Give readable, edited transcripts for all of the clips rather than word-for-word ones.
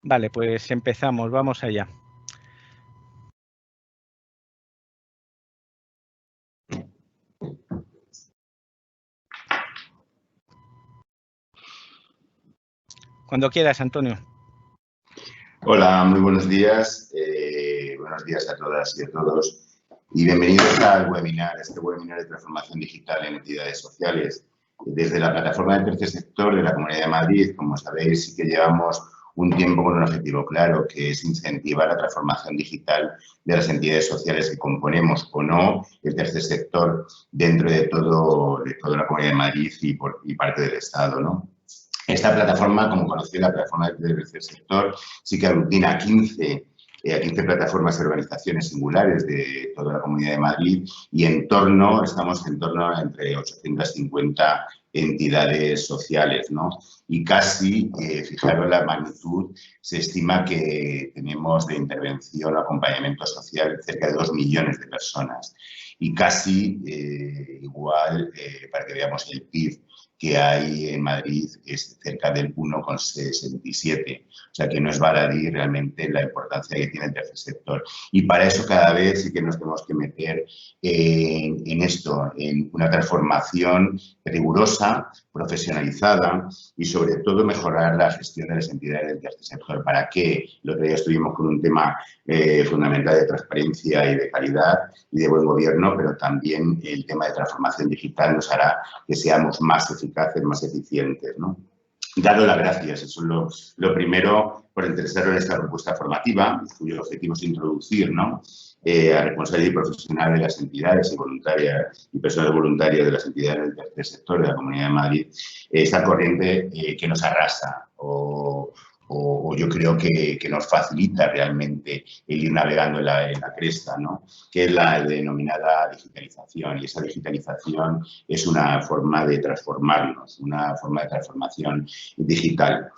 Vale, pues empezamos, vamos allá. Cuando quieras, Antonio. Hola, muy buenos días. Buenos días a todas y a todos. Y bienvenidos al webinar, este webinar de transformación digital en entidades sociales. Desde la plataforma del tercer sector de la Comunidad de Madrid, como sabéis, sí que llevamos un tiempo con un objetivo claro, que es incentivar la transformación digital de las entidades sociales que componemos o no el tercer sector dentro de toda la Comunidad de Madrid y parte del Estado, ¿no? Esta plataforma, como conocéis, la plataforma del tercer sector, sí que aglutina a 15 plataformas y organizaciones singulares de toda la Comunidad de Madrid y estamos en torno a entre 850 entidades sociales, ¿no? Y casi, fijaros la magnitud, se estima que tenemos de intervención o acompañamiento social cerca de 2 millones de personas. Y casi igual, para que veamos el PIB que hay en Madrid, es cerca del 1,67. O sea, que no es baladí realmente la importancia que tiene el tercer sector. Y para eso cada vez sí que nos tenemos que meter en esto, en una transformación rigurosa, profesionalizada y sobre todo mejorar la gestión de las entidades del tercer sector. ¿Para qué? El otro día estuvimos con un tema fundamental de transparencia y de calidad y de buen gobierno, pero también el tema de transformación digital nos hará que seamos más eficaces, más eficientes, ¿no? Daros las gracias, eso es lo primero, por interesaros en esta propuesta formativa, cuyo objetivo es introducir, ¿no?, a responsabilidad profesional de las entidades y personas voluntarias de las entidades del tercer sector de la Comunidad de Madrid, esta corriente que nos arrasa o yo creo que nos facilita realmente el ir navegando en la cresta, ¿no?, que es la denominada digitalización. Y esa digitalización es una forma de transformarnos, una forma de transformación digital.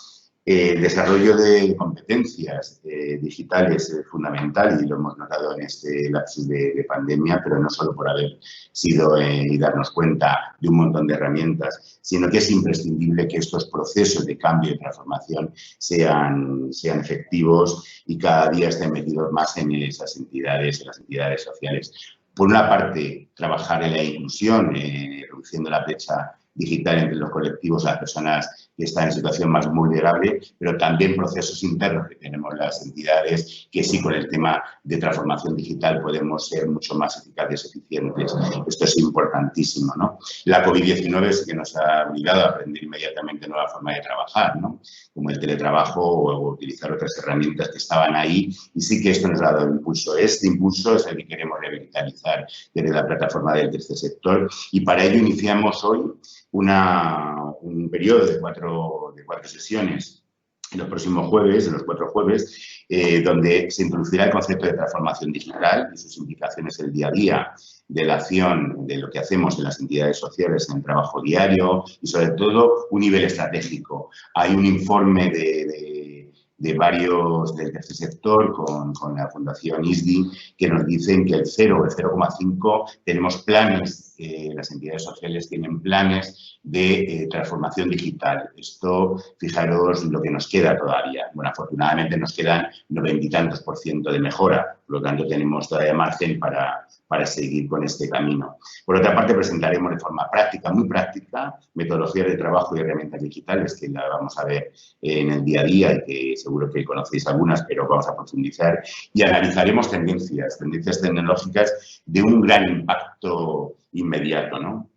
El desarrollo de competencias digitales es fundamental y lo hemos notado en este lapsus de pandemia, pero no solo por haber sido y darnos cuenta de un montón de herramientas, sino que es imprescindible que estos procesos de cambio y transformación sean efectivos y cada día estén metidos más en esas entidades, en las entidades sociales. Por una parte, trabajar en la inclusión, reduciendo la brecha digital entre los colectivos, las personas que están en situación más vulnerable, pero también procesos internos que tenemos las entidades que sí con el tema de transformación digital podemos ser mucho más eficaces, eficientes. Esto es importantísimo, ¿no? La COVID-19 es que nos ha obligado a aprender inmediatamente nueva forma de trabajar, ¿no?, como el teletrabajo o utilizar otras herramientas que estaban ahí, y sí que esto nos ha dado impulso. Este impulso es el que queremos revitalizar desde la plataforma del tercer sector y para ello iniciamos hoy un periodo de cuatro sesiones en los próximos jueves, en los 4 jueves, donde se introducirá el concepto de transformación digital y sus implicaciones en el día a día de la acción, de lo que hacemos en las entidades sociales en el trabajo diario y, sobre todo, un nivel estratégico. Hay un informe de varios del tercer sector con la Fundación ISDI que nos dicen que el 0 o el 0,5 tenemos planes, las entidades sociales tienen planes de transformación digital. Esto, fijaros lo que nos queda todavía. Bueno, afortunadamente nos quedan 90 y tantos % de mejora, por lo tanto tenemos todavía margen para seguir con este camino. Por otra parte, presentaremos de forma práctica, muy práctica, metodologías de trabajo y herramientas digitales que la vamos a ver en el día a día y que seguro que conocéis algunas, pero vamos a profundizar. Y analizaremos tendencias tecnológicas de un gran impacto inmediato, ¿no?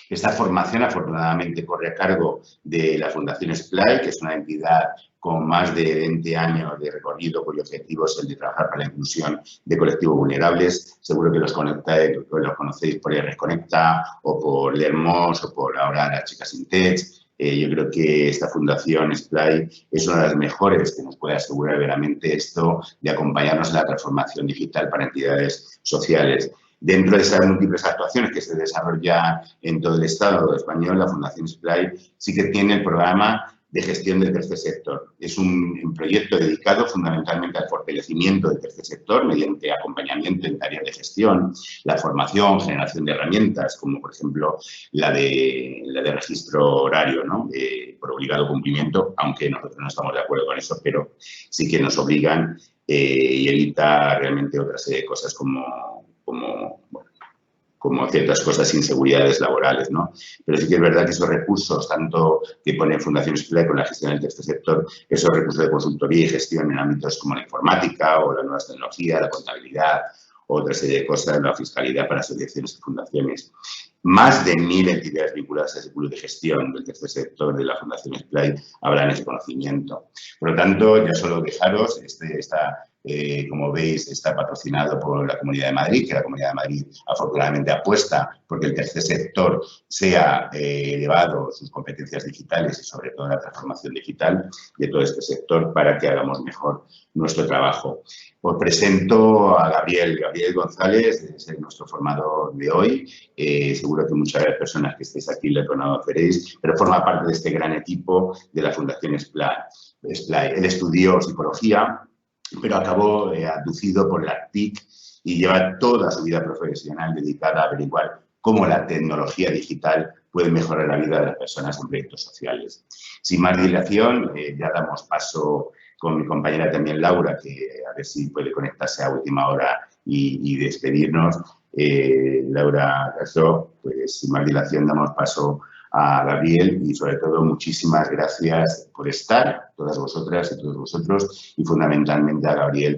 Esta formación, afortunadamente, corre a cargo de la Fundación SPLAI, que es una entidad con más de 20 años de recorrido, cuyo objetivo es el de trabajar para la inclusión de colectivos vulnerables. Seguro que los conocéis por ERRES Conecta o por Lermos o por ahora las chicas Intech. Yo creo que esta Fundación SPLAI es una de las mejores que nos puede asegurar veramente esto de acompañarnos en la transformación digital para entidades sociales. Dentro de esas múltiples actuaciones que se desarrollan en todo el Estado español, la Fundación SPLAI sí que tiene el programa de gestión del tercer sector. Es un proyecto dedicado fundamentalmente al fortalecimiento del tercer sector mediante acompañamiento en tareas de gestión, la formación, generación de herramientas, como por ejemplo la de registro horario, ¿no? Por obligado cumplimiento, aunque nosotros no estamos de acuerdo con eso, pero sí que nos obligan y evita realmente otra serie de cosas como ciertas cosas, inseguridades laborales, ¿no? Pero sí que es verdad que esos recursos, tanto que pone Fundación Splay con la gestión del tercer sector, esos recursos de consultoría y gestión en ámbitos como la informática o las nuevas tecnologías, la contabilidad, otra serie de cosas, la fiscalidad para asociaciones y fundaciones. Más de 1000 entidades vinculadas a ese pool de gestión del tercer sector de la Fundación Splay habrán ese conocimiento. Por lo tanto, ya solo dejaros, como veis, está patrocinado por la Comunidad de Madrid, que la Comunidad de Madrid afortunadamente apuesta porque el tercer sector sea elevado sus competencias digitales y sobre todo la transformación digital de todo este sector para que hagamos mejor nuestro trabajo. Os presento a Gabriel González, es nuestro formador de hoy. Seguro que muchas de las personas que estéis aquí le conoceréis, pero forma parte de este gran equipo de la Fundación Splay. Él estudió psicología, pero acabó abducido por la TIC y lleva toda su vida profesional dedicada a averiguar cómo la tecnología digital puede mejorar la vida de las personas en proyectos sociales. Sin más dilación, ya damos paso con mi compañera también Laura, que a ver si puede conectarse a última hora y despedirnos. Laura Castro, pues sin más dilación damos paso a Gabriel y sobre todo muchísimas gracias por estar, todas vosotras y todos vosotros, y fundamentalmente a Gabriel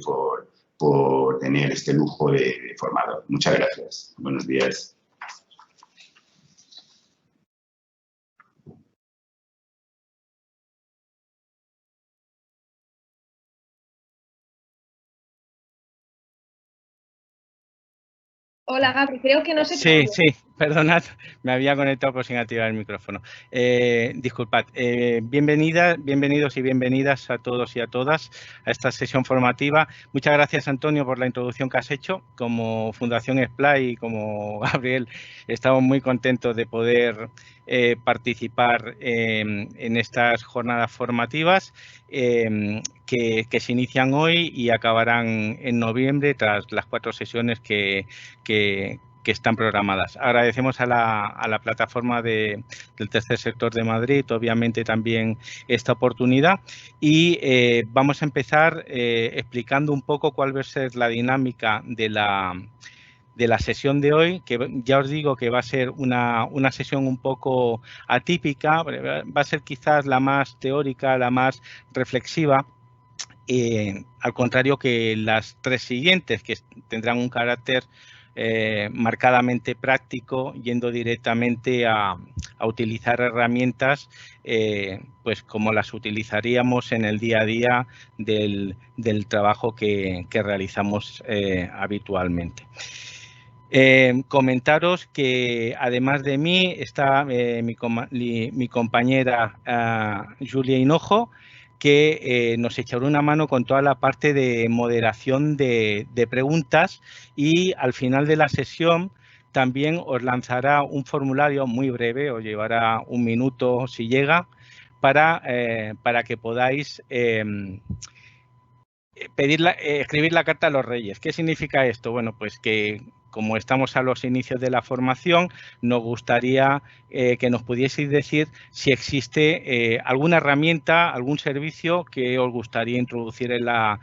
por tener este lujo de formador. Muchas gracias. Buenos días. Hola, Gabri, creo que no se te oye. Sí, perdonad, me había conectado pero sin activar el micrófono. Disculpad. Bienvenidos y bienvenidas a todos y a todas a esta sesión formativa. Muchas gracias, Antonio, por la introducción que has hecho. Como Fundación Splay y como Gabriel, estamos muy contentos de poder participar en estas jornadas formativas que se inician hoy y acabarán en noviembre tras las 4 sesiones que están programadas. Agradecemos a la plataforma del tercer sector de Madrid, obviamente también esta oportunidad y vamos a empezar explicando un poco cuál va a ser la dinámica de la sesión de hoy, que ya os digo que va a ser una sesión un poco atípica, va a ser quizás la más teórica, la más reflexiva, al contrario que las 3 siguientes, que tendrán un carácter marcadamente práctico, yendo directamente a utilizar herramientas pues como las utilizaríamos en el día a día del trabajo que realizamos habitualmente. Comentaros que además de mí está mi compañera Julia Hinojo, que nos echará una mano con toda la parte de moderación de preguntas y al final de la sesión también os lanzará un formulario muy breve, os llevará 1 minuto si llega, para que podáis escribir la carta a los Reyes. ¿Qué significa esto? Bueno, pues que como estamos a los inicios de la formación, nos gustaría que nos pudieseis decir si existe alguna herramienta, algún servicio que os gustaría introducir en la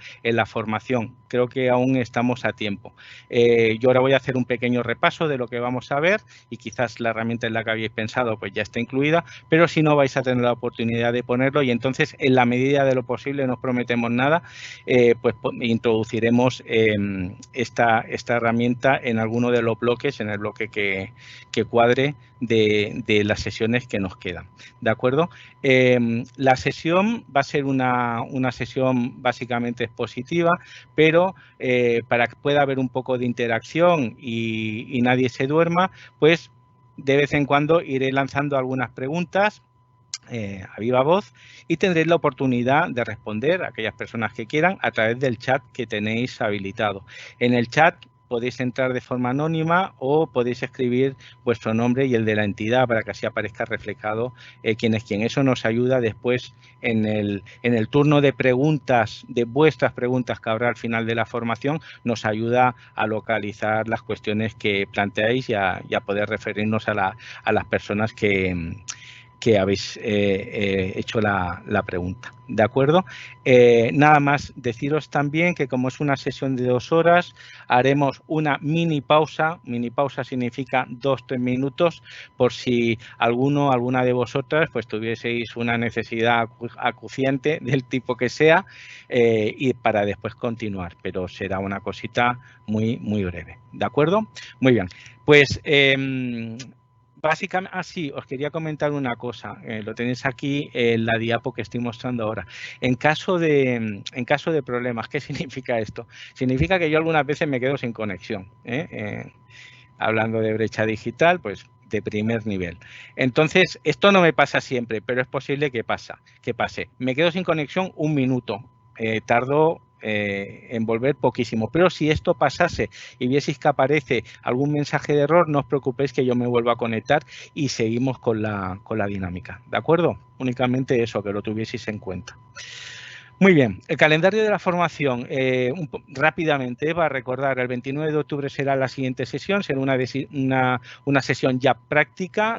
formación. Creo que aún estamos a tiempo. Yo ahora voy a hacer un pequeño repaso de lo que vamos a ver y quizás la herramienta en la que habéis pensado pues ya está incluida, pero si no vais a tener la oportunidad de ponerlo y entonces en la medida de lo posible, no os prometemos nada, pues introduciremos esta herramienta en alguno de los bloques, en el bloque que cuadre de las sesiones que nos quedan. ¿De acuerdo? La sesión va a ser una sesión básicamente expositiva, pero para que pueda haber un poco de interacción y nadie se duerma, pues de vez en cuando iré lanzando algunas preguntas a viva voz y tendréis la oportunidad de responder a aquellas personas que quieran a través del chat que tenéis habilitado. En el chat podéis entrar de forma anónima o podéis escribir vuestro nombre y el de la entidad para que así aparezca reflejado quién es quién. Eso nos ayuda después en el turno de preguntas, de vuestras preguntas que habrá al final de la formación, nos ayuda a localizar las cuestiones que planteáis y a poder referirnos a las personas que habéis hecho la pregunta. ¿De acuerdo? Nada más deciros también que como es una sesión de 2 horas, haremos una mini pausa. Mini pausa significa 2-3 minutos por si alguna de vosotras pues tuvieseis una necesidad acuciante del tipo que sea y para después continuar, pero será una cosita muy, muy breve. ¿De acuerdo? Muy bien. Pues básicamente, sí, os quería comentar una cosa, lo tenéis aquí en la diapo que estoy mostrando ahora. En caso de problemas, ¿qué significa esto? Significa que yo algunas veces me quedo sin conexión, hablando de brecha digital, pues de primer nivel. Entonces, esto no me pasa siempre, pero es posible que pase. Me quedo sin conexión 1 minuto, tardo en volver poquísimo, pero si esto pasase y vieseis que aparece algún mensaje de error, no os preocupéis que yo me vuelvo a conectar y seguimos con la dinámica, ¿de acuerdo? Únicamente eso, que lo tuvieseis en cuenta. Muy bien, el calendario de la formación, rápidamente, para recordar, el 29 de octubre será la siguiente sesión, será una sesión ya práctica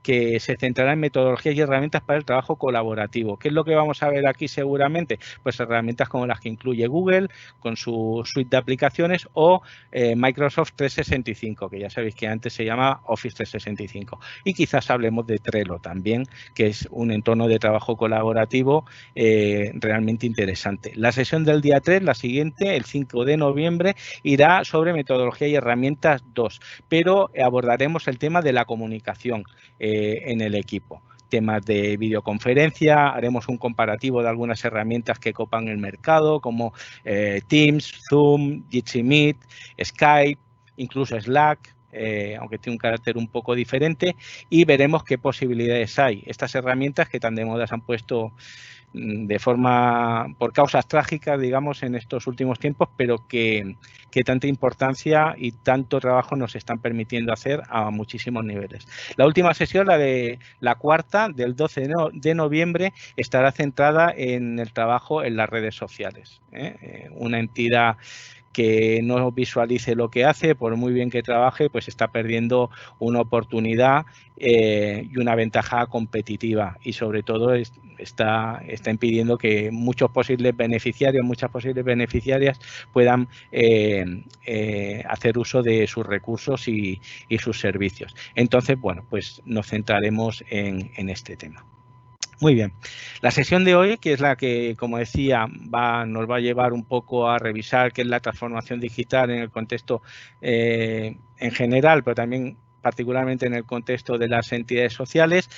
que se centrará en metodologías y herramientas para el trabajo colaborativo. ¿Qué es lo que vamos a ver aquí seguramente? Pues herramientas como las que incluye Google con su suite de aplicaciones o Microsoft 365, que ya sabéis que antes se llama Office 365. Y quizás hablemos de Trello también, que es un entorno de trabajo colaborativo realmente interesante. La sesión del día 3, la siguiente, el 5 de noviembre, irá sobre metodología y herramientas 2, pero abordaremos el tema de la comunicación en el equipo. Temas de videoconferencia, haremos un comparativo de algunas herramientas que copan el mercado, como Teams, Zoom, Jitsi Meet, Skype, incluso Slack, aunque tiene un carácter un poco diferente, y veremos qué posibilidades hay. Estas herramientas que tan de moda se han puesto por causas trágicas, digamos, en estos últimos tiempos, pero que tanta importancia y tanto trabajo nos están permitiendo hacer a muchísimos niveles. La última sesión, la cuarta, del 12 de noviembre, estará centrada en el trabajo en las redes sociales. Una entidad que no visualice lo que hace, por muy bien que trabaje, pues está perdiendo una oportunidad y una ventaja competitiva, y sobre todo está impidiendo que muchas posibles beneficiarias puedan hacer uso de sus recursos y sus servicios. Entonces, bueno, pues nos centraremos en este tema. Muy bien. La sesión de hoy, que es la que, como decía, nos va a llevar un poco a revisar qué es la transformación digital en el contexto en general, pero también particularmente en el contexto de las entidades sociales,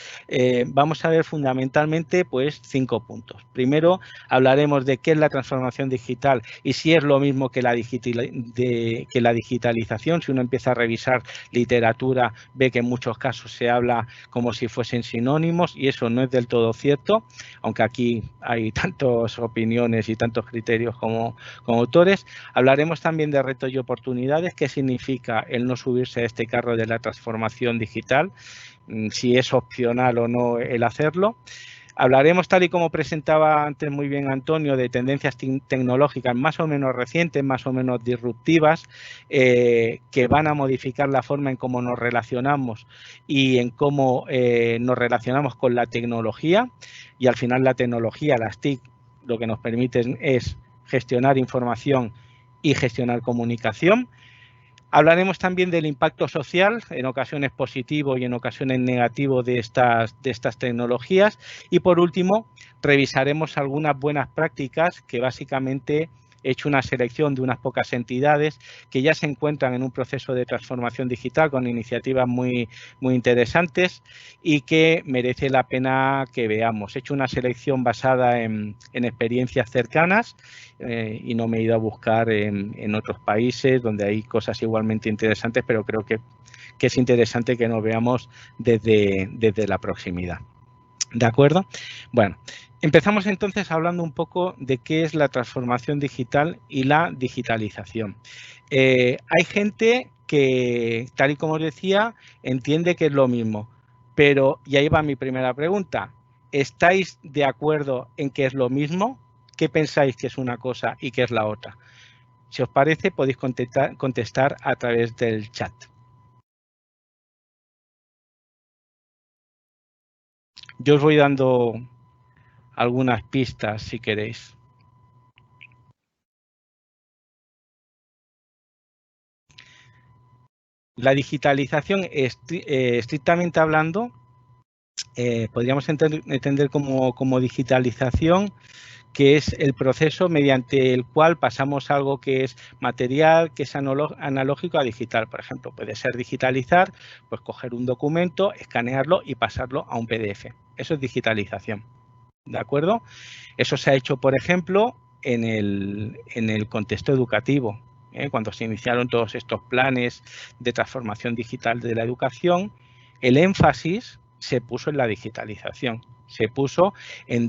vamos a ver fundamentalmente pues 5 puntos. Primero, hablaremos de qué es la transformación digital y si es lo mismo que la digitalización. Si uno empieza a revisar literatura, ve que en muchos casos se habla como si fuesen sinónimos, y eso no es del todo cierto, aunque aquí hay tantas opiniones y tantos criterios como autores. Hablaremos también de retos y oportunidades, qué significa el no subirse a este carro de la transformación digital, si es opcional o no el hacerlo. Hablaremos, tal y como presentaba antes muy bien Antonio, de tendencias tecnológicas más o menos recientes, más o menos disruptivas, que van a modificar la forma en cómo nos relacionamos y en cómo nos relacionamos con la tecnología. Y al final la tecnología, las TIC, lo que nos permiten es gestionar información y gestionar comunicación. Hablaremos también del impacto social, en ocasiones positivo y en ocasiones negativo de estas tecnologías. Y por último, revisaremos algunas buenas prácticas que básicamente he hecho una selección de unas pocas entidades que ya se encuentran en un proceso de transformación digital con iniciativas muy, muy interesantes y que merece la pena que veamos. He hecho una selección basada en experiencias cercanas y no me he ido a buscar en otros países donde hay cosas igualmente interesantes, pero creo que es interesante que nos veamos desde la proximidad. ¿De acuerdo? Bueno, Empezamos entonces hablando un poco de qué es la transformación digital y la digitalización. Hay gente que, tal y como os decía, entiende que es lo mismo, pero, y ahí va mi primera pregunta, ¿estáis de acuerdo en que es lo mismo? ¿Qué pensáis que es una cosa y qué es la otra? Si os parece, podéis contestar a través del chat. Yo os voy dando algunas pistas si queréis. La digitalización, estrictamente hablando, podríamos entender como digitalización, que es el proceso mediante el cual pasamos algo que es material, que es analógico a digital. Por ejemplo, puede ser digitalizar, pues coger un documento, escanearlo y pasarlo a un PDF. Eso es digitalización. ¿De acuerdo? Eso se ha hecho, por ejemplo, en el contexto educativo. Cuando se iniciaron todos estos planes de transformación digital de la educación, el énfasis se puso en la digitalización. Se puso en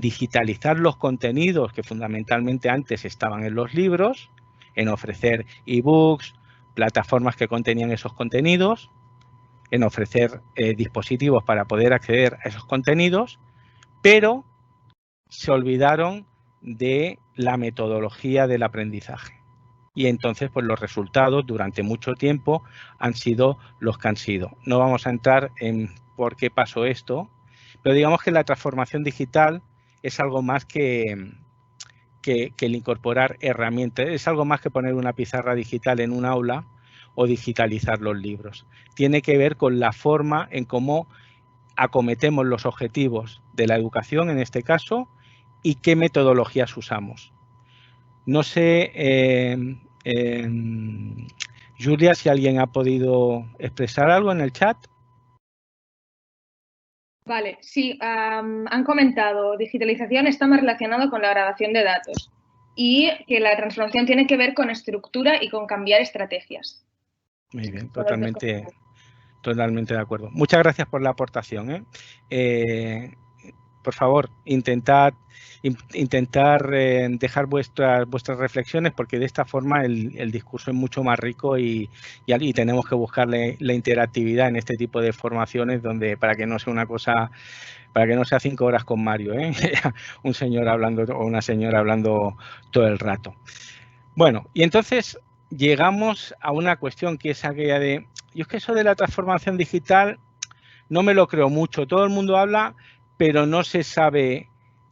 digitalizar los contenidos que fundamentalmente antes estaban en los libros, en ofrecer ebooks, plataformas que contenían esos contenidos, en ofrecer dispositivos para poder acceder a esos contenidos, pero se olvidaron de la metodología del aprendizaje. Y entonces, pues los resultados durante mucho tiempo han sido los que han sido. No vamos a entrar en por qué pasó esto, pero digamos que la transformación digital es algo más que el incorporar herramientas, es algo más que poner una pizarra digital en un aula o digitalizar los libros. Tiene que ver con la forma en cómo acometemos los objetivos de la educación, en este caso, y qué metodologías usamos. No sé, Julia, si alguien ha podido expresar algo en el chat. Vale, sí, han comentado, digitalización está más relacionado con la grabación de datos y que la transformación tiene que ver con estructura y con cambiar estrategias. Muy bien, totalmente de acuerdo. Muchas gracias por la aportación. Por favor, intentar dejar vuestras reflexiones, porque de esta forma el discurso es mucho más rico y tenemos que buscarle la interactividad en este tipo de formaciones, donde para que no sea una cosa, para que no sea 5 horas con Mario, un señor hablando o una señora hablando todo el rato. Bueno, y entonces llegamos a una cuestión que es aquella de, yo es que eso de la transformación digital no me lo creo mucho. Todo el mundo habla, pero no se sabe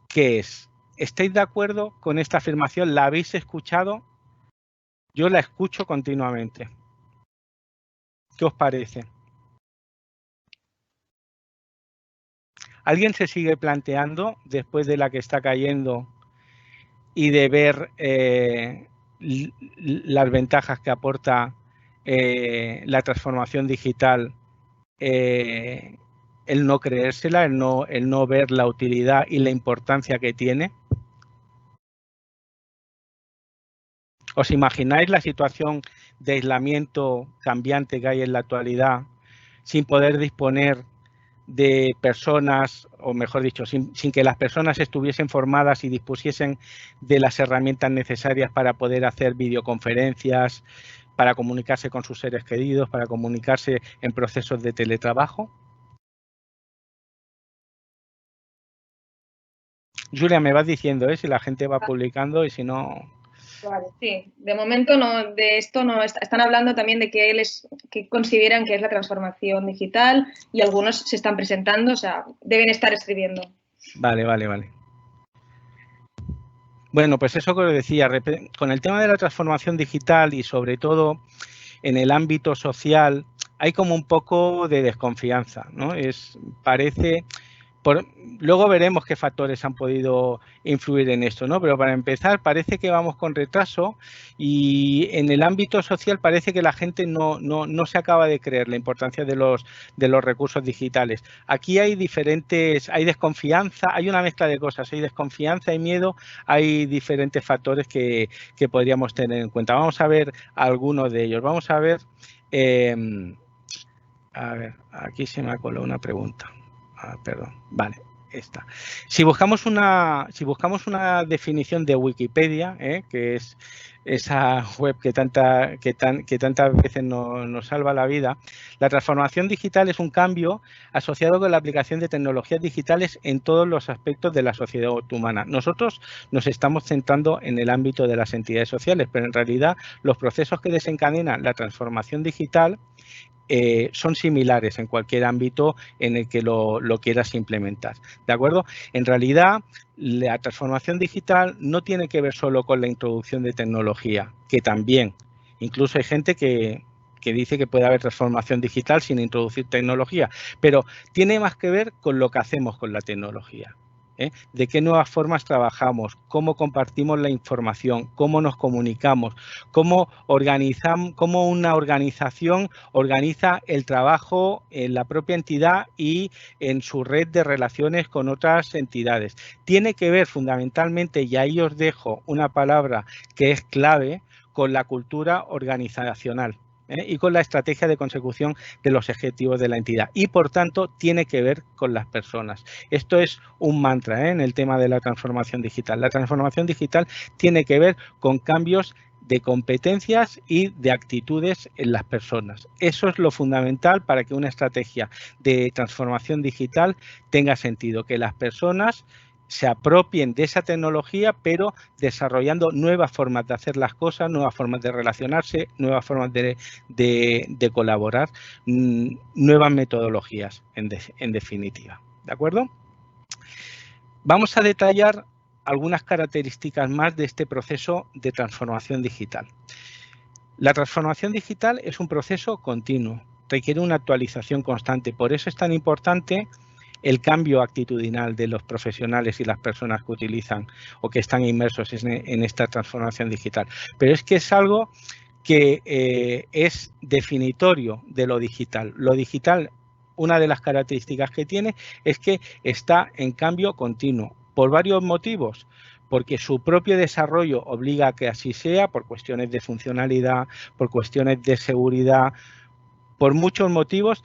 qué es. ¿Estáis de acuerdo con esta afirmación? ¿La habéis escuchado? Yo la escucho continuamente. ¿Qué os parece? ¿Alguien se sigue planteando, después de la que está cayendo y de ver las ventajas que aporta la transformación digital, el no creérsela, el no ver la utilidad y la importancia que tiene? ¿Os imagináis la situación de aislamiento cambiante que hay en la actualidad, sin poder disponer de personas, o mejor dicho, sin que las personas estuviesen formadas y dispusiesen de las herramientas necesarias para poder hacer videoconferencias, para comunicarse con sus seres queridos, para comunicarse en procesos de teletrabajo? Julia, me vas diciendo si la gente va publicando y si no... Vale, sí, de momento no, de esto no están hablando también de que consideran que es la transformación digital y algunos se están presentando, o sea, deben estar escribiendo. Vale. Bueno, pues eso que os decía, con el tema de la transformación digital y sobre todo en el ámbito social, hay como un poco de desconfianza, ¿no? Parece... luego veremos qué factores han podido influir en esto, ¿no? Pero para empezar, parece que vamos con retraso y en el ámbito social parece que la gente no se acaba de creer la importancia de los recursos digitales. Aquí hay hay desconfianza, hay una mezcla de cosas, hay desconfianza, hay miedo, hay diferentes factores que podríamos tener en cuenta. Vamos a ver algunos de ellos. Vamos a ver, aquí se me ha colado una pregunta. Perdón, vale. esta. Si buscamos una definición de Wikipedia, que es esa web que tantas veces nos salva la vida, la transformación digital es un cambio asociado con la aplicación de tecnologías digitales en todos los aspectos de la sociedad humana. Nosotros nos estamos centrando en el ámbito de las entidades sociales, pero en realidad los procesos que desencadenan la transformación digital son similares en cualquier ámbito en el que lo quieras implementar, ¿de acuerdo? En realidad, la transformación digital no tiene que ver solo con la introducción de tecnología, que también, incluso hay gente que dice que puede haber transformación digital sin introducir tecnología, pero tiene más que ver con lo que hacemos con la tecnología. De qué nuevas formas trabajamos, cómo compartimos la información, cómo nos comunicamos, cómo una organización organiza el trabajo en la propia entidad y en su red de relaciones con otras entidades. Tiene que ver fundamentalmente, y ahí os dejo una palabra que es clave, con la cultura organizacional. Y con la estrategia de consecución de los objetivos de la entidad. Y, por tanto, tiene que ver con las personas. Esto es un mantra en el tema de la transformación digital. La transformación digital tiene que ver con cambios de competencias y de actitudes en las personas. Eso es lo fundamental para que una estrategia de transformación digital tenga sentido, que las personas se apropien de esa tecnología, pero desarrollando nuevas formas de hacer las cosas, nuevas formas de relacionarse, nuevas formas de colaborar, nuevas metodologías, en definitiva. ¿De acuerdo? Vamos a detallar algunas características más de este proceso de transformación digital. La transformación digital es un proceso continuo, requiere una actualización constante. Por eso es tan importante el cambio actitudinal de los profesionales y las personas que utilizan o que están inmersos en esta transformación digital. Pero es que es algo que es definitorio de lo digital. Lo digital, una de las características que tiene es que está en cambio continuo, por varios motivos. Porque su propio desarrollo obliga a que así sea, por cuestiones de funcionalidad, por cuestiones de seguridad, por muchos motivos.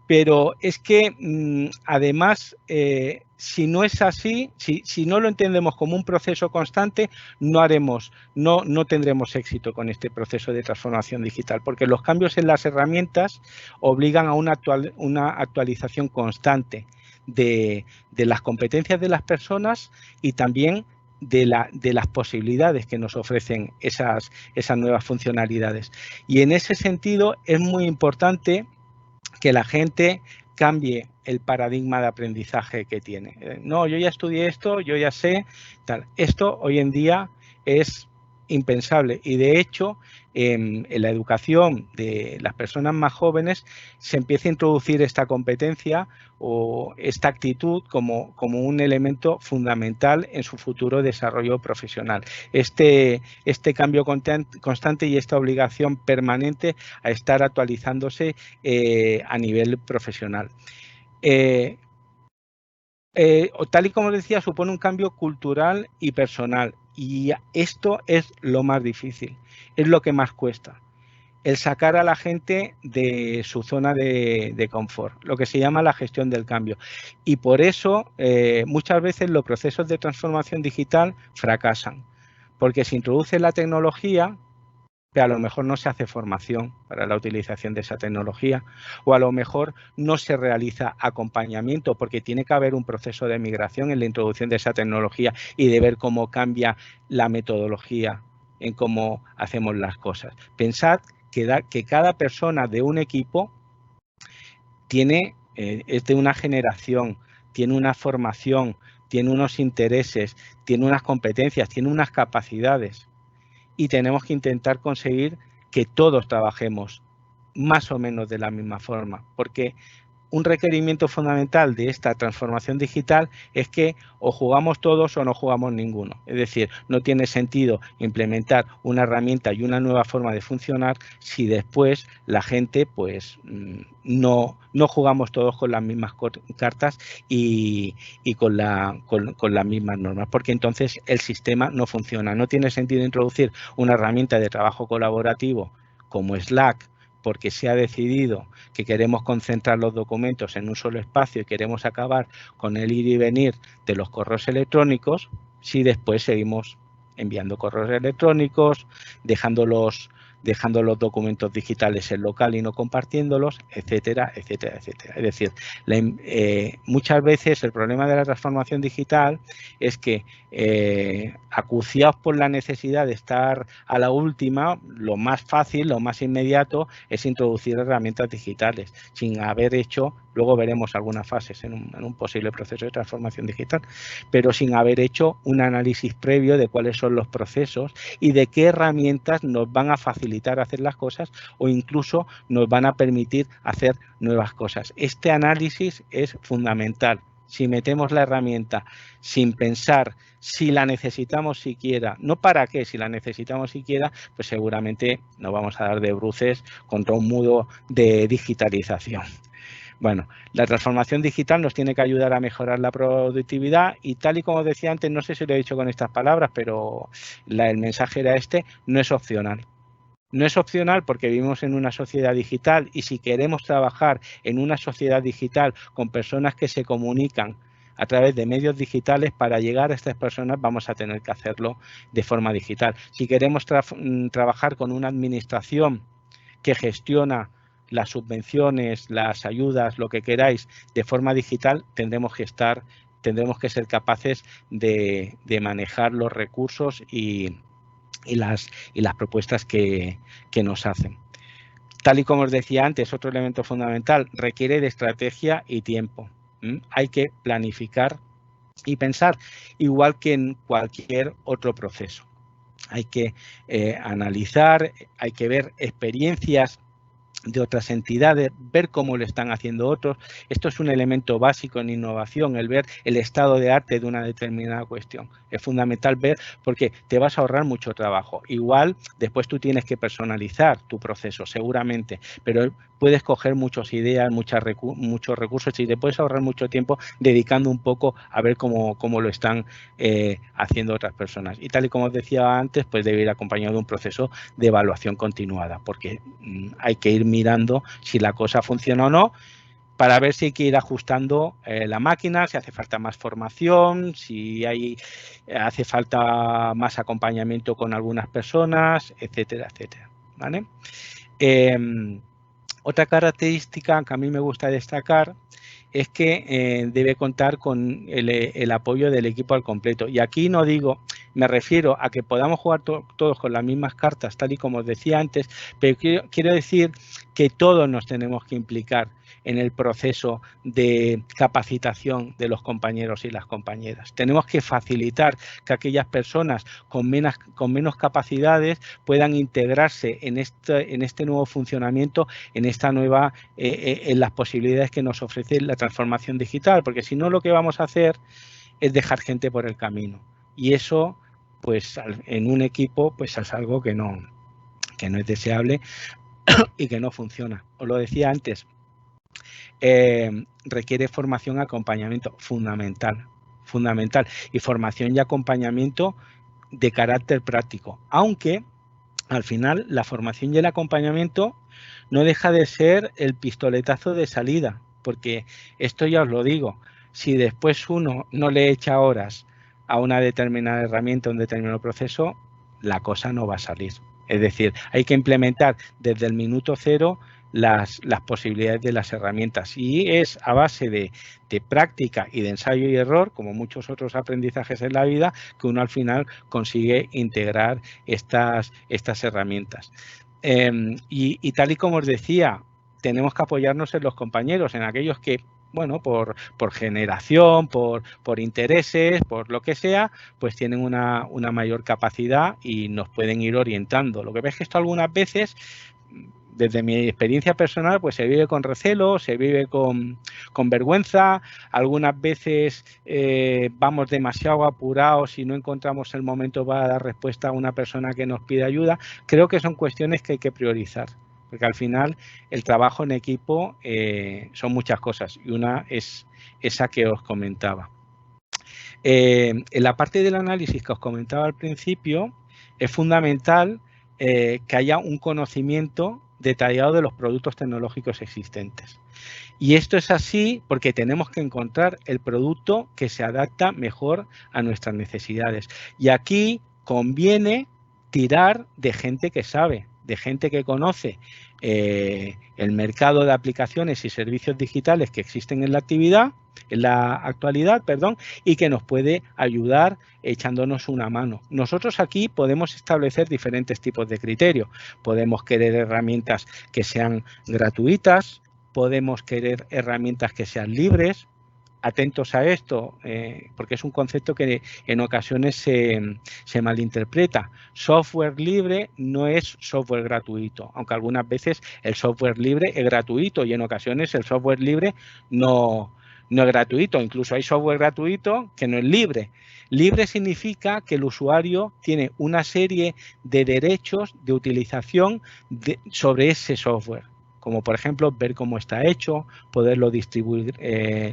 Pero es que, además, si no es así, si no lo entendemos como un proceso constante, no tendremos éxito con este proceso de transformación digital, porque los cambios en las herramientas obligan a una actualización constante de las competencias de las personas y también de las posibilidades que nos ofrecen esas nuevas funcionalidades. Y en ese sentido es muy importante que la gente cambie el paradigma de aprendizaje que tiene. No, yo ya estudié esto, yo ya sé, tal. Esto hoy en día es impensable y, de hecho, en la educación de las personas más jóvenes se empieza a introducir esta competencia o esta actitud como un elemento fundamental en su futuro desarrollo profesional. Este cambio constante y esta obligación permanente a estar actualizándose a nivel profesional. Tal y como decía, supone un cambio cultural y personal, y esto es lo más difícil, es lo que más cuesta, el sacar a la gente de su zona de confort, lo que se llama la gestión del cambio. Y por eso muchas veces los procesos de transformación digital fracasan, porque se introduce la tecnología, pero a lo mejor no se hace formación para la utilización de esa tecnología, o a lo mejor no se realiza acompañamiento, porque tiene que haber un proceso de migración en la introducción de esa tecnología y de ver cómo cambia la metodología en cómo hacemos las cosas. Pensad que cada persona de un equipo es de una generación, tiene una formación, tiene unos intereses, tiene unas competencias, tiene unas capacidades. Y tenemos que intentar conseguir que todos trabajemos más o menos de la misma forma, porque un requerimiento fundamental de esta transformación digital es que o jugamos todos o no jugamos ninguno. Es decir, no tiene sentido implementar una herramienta y una nueva forma de funcionar si después la gente pues no jugamos todos con las mismas cartas y con las mismas normas, porque entonces el sistema no funciona. No tiene sentido introducir una herramienta de trabajo colaborativo como Slack porque se ha decidido que queremos concentrar los documentos en un solo espacio y queremos acabar con el ir y venir de los correos electrónicos, si después seguimos enviando correos electrónicos, dejando los documentos digitales en local y no compartiéndolos, etcétera, etcétera, etcétera. Es decir, muchas veces el problema de la transformación digital es que acuciados por la necesidad de estar a la última, lo más fácil, lo más inmediato es introducir herramientas digitales sin haber hecho, luego veremos algunas fases en un posible proceso de transformación digital, pero sin haber hecho un análisis previo de cuáles son los procesos y de qué herramientas nos van a facilitar hacer las cosas o incluso nos van a permitir hacer nuevas cosas. Este análisis es fundamental. Si metemos la herramienta sin pensar si la necesitamos siquiera, no para qué, si la necesitamos siquiera, pues seguramente nos vamos a dar de bruces contra un muro de digitalización. Bueno, la transformación digital nos tiene que ayudar a mejorar la productividad y tal y como decía antes, no sé si lo he dicho con estas palabras, pero el mensaje era este, no es opcional. No es opcional porque vivimos en una sociedad digital y si queremos trabajar en una sociedad digital con personas que se comunican a través de medios digitales, para llegar a estas personas vamos a tener que hacerlo de forma digital. Si queremos trabajar con una administración que gestiona las subvenciones, las ayudas, lo que queráis, de forma digital, tendremos que ser capaces de manejar los recursos y las propuestas que nos hacen. Tal y como os decía antes, otro elemento fundamental, requiere de estrategia y tiempo. Hay que planificar y pensar, igual que en cualquier otro proceso. Hay que analizar, hay que ver experiencias de otras entidades, ver cómo lo están haciendo otros. Esto es un elemento básico en innovación, el ver el estado de arte de una determinada cuestión. Es fundamental ver porque te vas a ahorrar mucho trabajo. Igual después tú tienes que personalizar tu proceso, seguramente, pero puedes coger muchas ideas, muchos recursos y te puedes ahorrar mucho tiempo dedicando un poco a ver cómo lo están haciendo otras personas. Y tal y como os decía antes, pues debe ir acompañado de un proceso de evaluación continuada, porque hay que ir mirando si la cosa funciona o no, para ver si hay que ir ajustando la máquina, si hace falta más formación, si hace falta más acompañamiento con algunas personas, etcétera, etcétera. ¿Vale? Otra característica que a mí me gusta destacar es que debe contar con el apoyo del equipo al completo. Y aquí no digo, me refiero a que podamos jugar todos con las mismas cartas, tal y como os decía antes, pero quiero decir que todos nos tenemos que implicar en el proceso de capacitación de los compañeros y las compañeras. Tenemos que facilitar que aquellas personas con menos capacidades puedan integrarse en este nuevo funcionamiento, en esta nueva, en las posibilidades que nos ofrece la transformación digital, porque si no lo que vamos a hacer es dejar gente por el camino. Y eso, pues en un equipo, pues es algo que no es deseable y que no funciona. Os lo decía antes, requiere formación y acompañamiento fundamental y formación y acompañamiento de carácter práctico, aunque al final la formación y el acompañamiento no deja de ser el pistoletazo de salida, porque esto ya os lo digo, si después uno no le echa horas a una determinada herramienta, a un determinado proceso, la cosa no va a salir. Es decir, hay que implementar desde el minuto cero las posibilidades de las herramientas y es a base de práctica y de ensayo y error, como muchos otros aprendizajes en la vida, que uno al final consigue integrar estas herramientas. Y tal y como os decía, tenemos que apoyarnos en los compañeros, en aquellos que, bueno, por generación, por intereses, por lo que sea, pues tienen una mayor capacidad y nos pueden ir orientando. Lo que ves que esto algunas veces, desde mi experiencia personal, pues se vive con recelo, se vive con vergüenza, algunas veces vamos demasiado apurados y no encontramos el momento para dar respuesta a una persona que nos pide ayuda. Creo que son cuestiones que hay que priorizar, porque al final el trabajo en equipo son muchas cosas y una es esa que os comentaba. En la parte del análisis que os comentaba al principio, es fundamental que haya un conocimiento detallado de los productos tecnológicos existentes. Y esto es así porque tenemos que encontrar el producto que se adapta mejor a nuestras necesidades. Y aquí conviene tirar de gente que sabe, de gente que conoce el mercado de aplicaciones y servicios digitales que existen en la actualidad, y que nos puede ayudar echándonos una mano. Nosotros aquí podemos establecer diferentes tipos de criterios. Podemos querer herramientas que sean gratuitas, podemos querer herramientas que sean libres. Atentos a esto, porque es un concepto que en ocasiones se malinterpreta. Software libre no es software gratuito, aunque algunas veces el software libre es gratuito y en ocasiones el software libre no es gratuito. Incluso hay software gratuito que no es libre. Libre significa que el usuario tiene una serie de derechos de utilización sobre ese software, como por ejemplo ver cómo está hecho, poderlo distribuir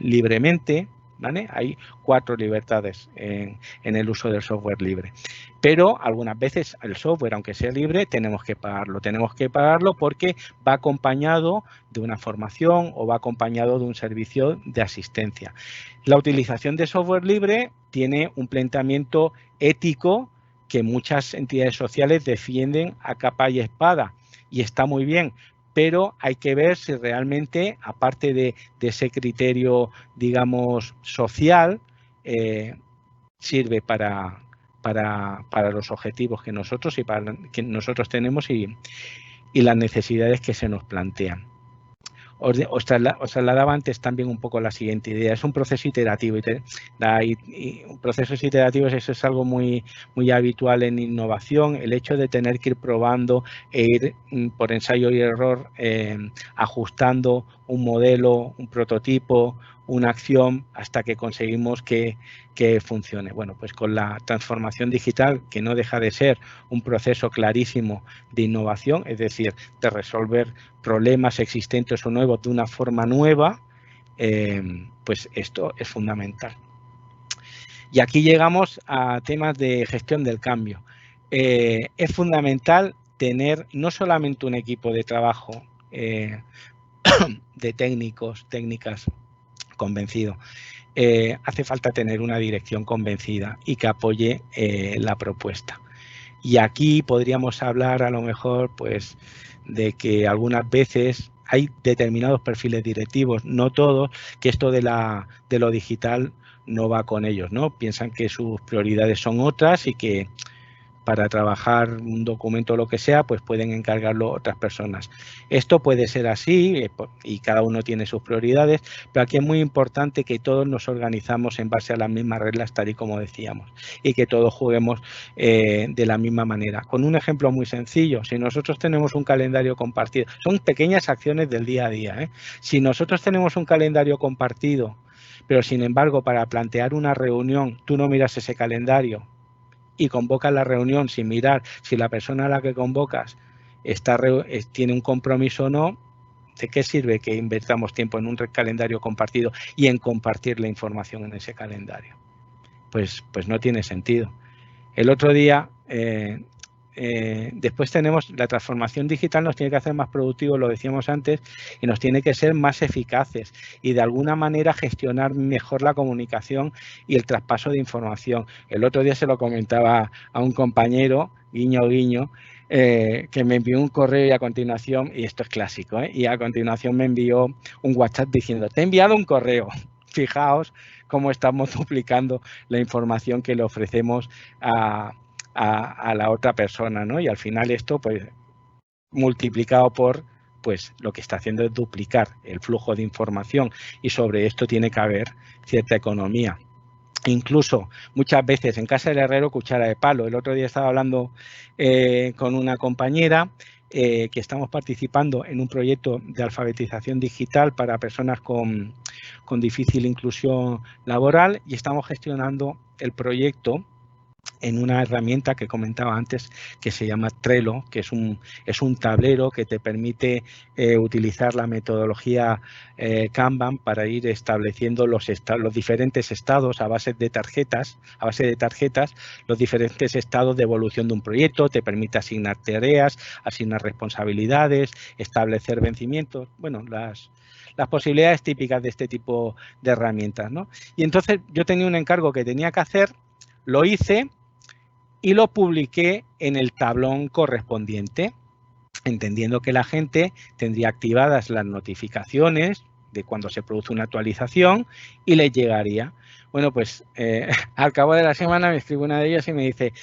libremente, ¿vale? Hay 4 libertades en el uso del software libre. Pero algunas veces el software, aunque sea libre, tenemos que pagarlo. Tenemos que pagarlo porque va acompañado de una formación o va acompañado de un servicio de asistencia. La utilización de software libre tiene un planteamiento ético que muchas entidades sociales defienden a capa y espada, y está muy bien, pero hay que ver si realmente, aparte de ese criterio, digamos, social, sirve para los objetivos que nosotros tenemos y las necesidades que se nos plantean. Os trasladaba antes también un poco la siguiente idea. Es un proceso iterativo. Procesos iterativos, eso es algo muy habitual en innovación. El hecho de tener que ir probando e ir por ensayo y error ajustando un modelo, un prototipo, una acción hasta que conseguimos que funcione. Bueno, pues con la transformación digital, que no deja de ser un proceso clarísimo de innovación, es decir, de resolver problemas existentes o nuevos de una forma nueva, pues esto es fundamental. Y aquí llegamos a temas de gestión del cambio. Es fundamental tener no solamente un equipo de trabajo de técnicas convencido. Hace falta tener una dirección convencida y que apoye la propuesta. Y aquí podríamos hablar a lo mejor pues de que algunas veces hay determinados perfiles directivos, no todos, que esto de lo digital no va con ellos, ¿no? Piensan que sus prioridades son otras y que para trabajar un documento o lo que sea, pues pueden encargarlo otras personas. Esto puede ser así y cada uno tiene sus prioridades, pero aquí es muy importante que todos nos organizamos en base a las mismas reglas, tal y como decíamos, y que todos juguemos de la misma manera. Con un ejemplo muy sencillo, si nosotros tenemos un calendario compartido, son pequeñas acciones del día a día, ¿eh? Si nosotros tenemos un calendario compartido, pero sin embargo para plantear una reunión tú no miras ese calendario y convocas la reunión sin mirar si la persona a la que convocas tiene un compromiso o no, ¿de qué sirve que invertamos tiempo en un calendario compartido y en compartir la información en ese calendario? Pues no tiene sentido. El otro día, después tenemos la transformación digital, nos tiene que hacer más productivos, lo decíamos antes, y nos tiene que ser más eficaces y de alguna manera gestionar mejor la comunicación y el traspaso de información. El otro día se lo comentaba a un compañero, guiño, guiño, que me envió un correo y a continuación, y esto es clásico, y a continuación me envió un WhatsApp diciendo, te he enviado un correo. Fijaos cómo estamos duplicando la información que le ofrecemos a la otra persona, ¿no? Y al final esto, pues, multiplicado por, pues, lo que está haciendo es duplicar el flujo de información y sobre esto tiene que haber cierta economía. Incluso muchas veces en casa del herrero cuchara de palo. El otro día estaba hablando con una compañera que estamos participando en un proyecto de alfabetización digital para personas con difícil inclusión laboral y estamos gestionando el proyecto en una herramienta que comentaba antes que se llama Trello, que es un tablero que te permite utilizar la metodología Kanban para ir estableciendo los diferentes estados a base de tarjetas, los diferentes estados de evolución de un proyecto, te permite asignar tareas, asignar responsabilidades, establecer vencimientos, bueno, las posibilidades típicas de este tipo de herramientas, ¿no? Y entonces yo tenía un encargo que tenía que hacer, lo hice y lo publiqué en el tablón correspondiente, entendiendo que la gente tendría activadas las notificaciones de cuando se produce una actualización y les llegaría. Bueno, pues al cabo de la semana me escribe una de ellas y me dice,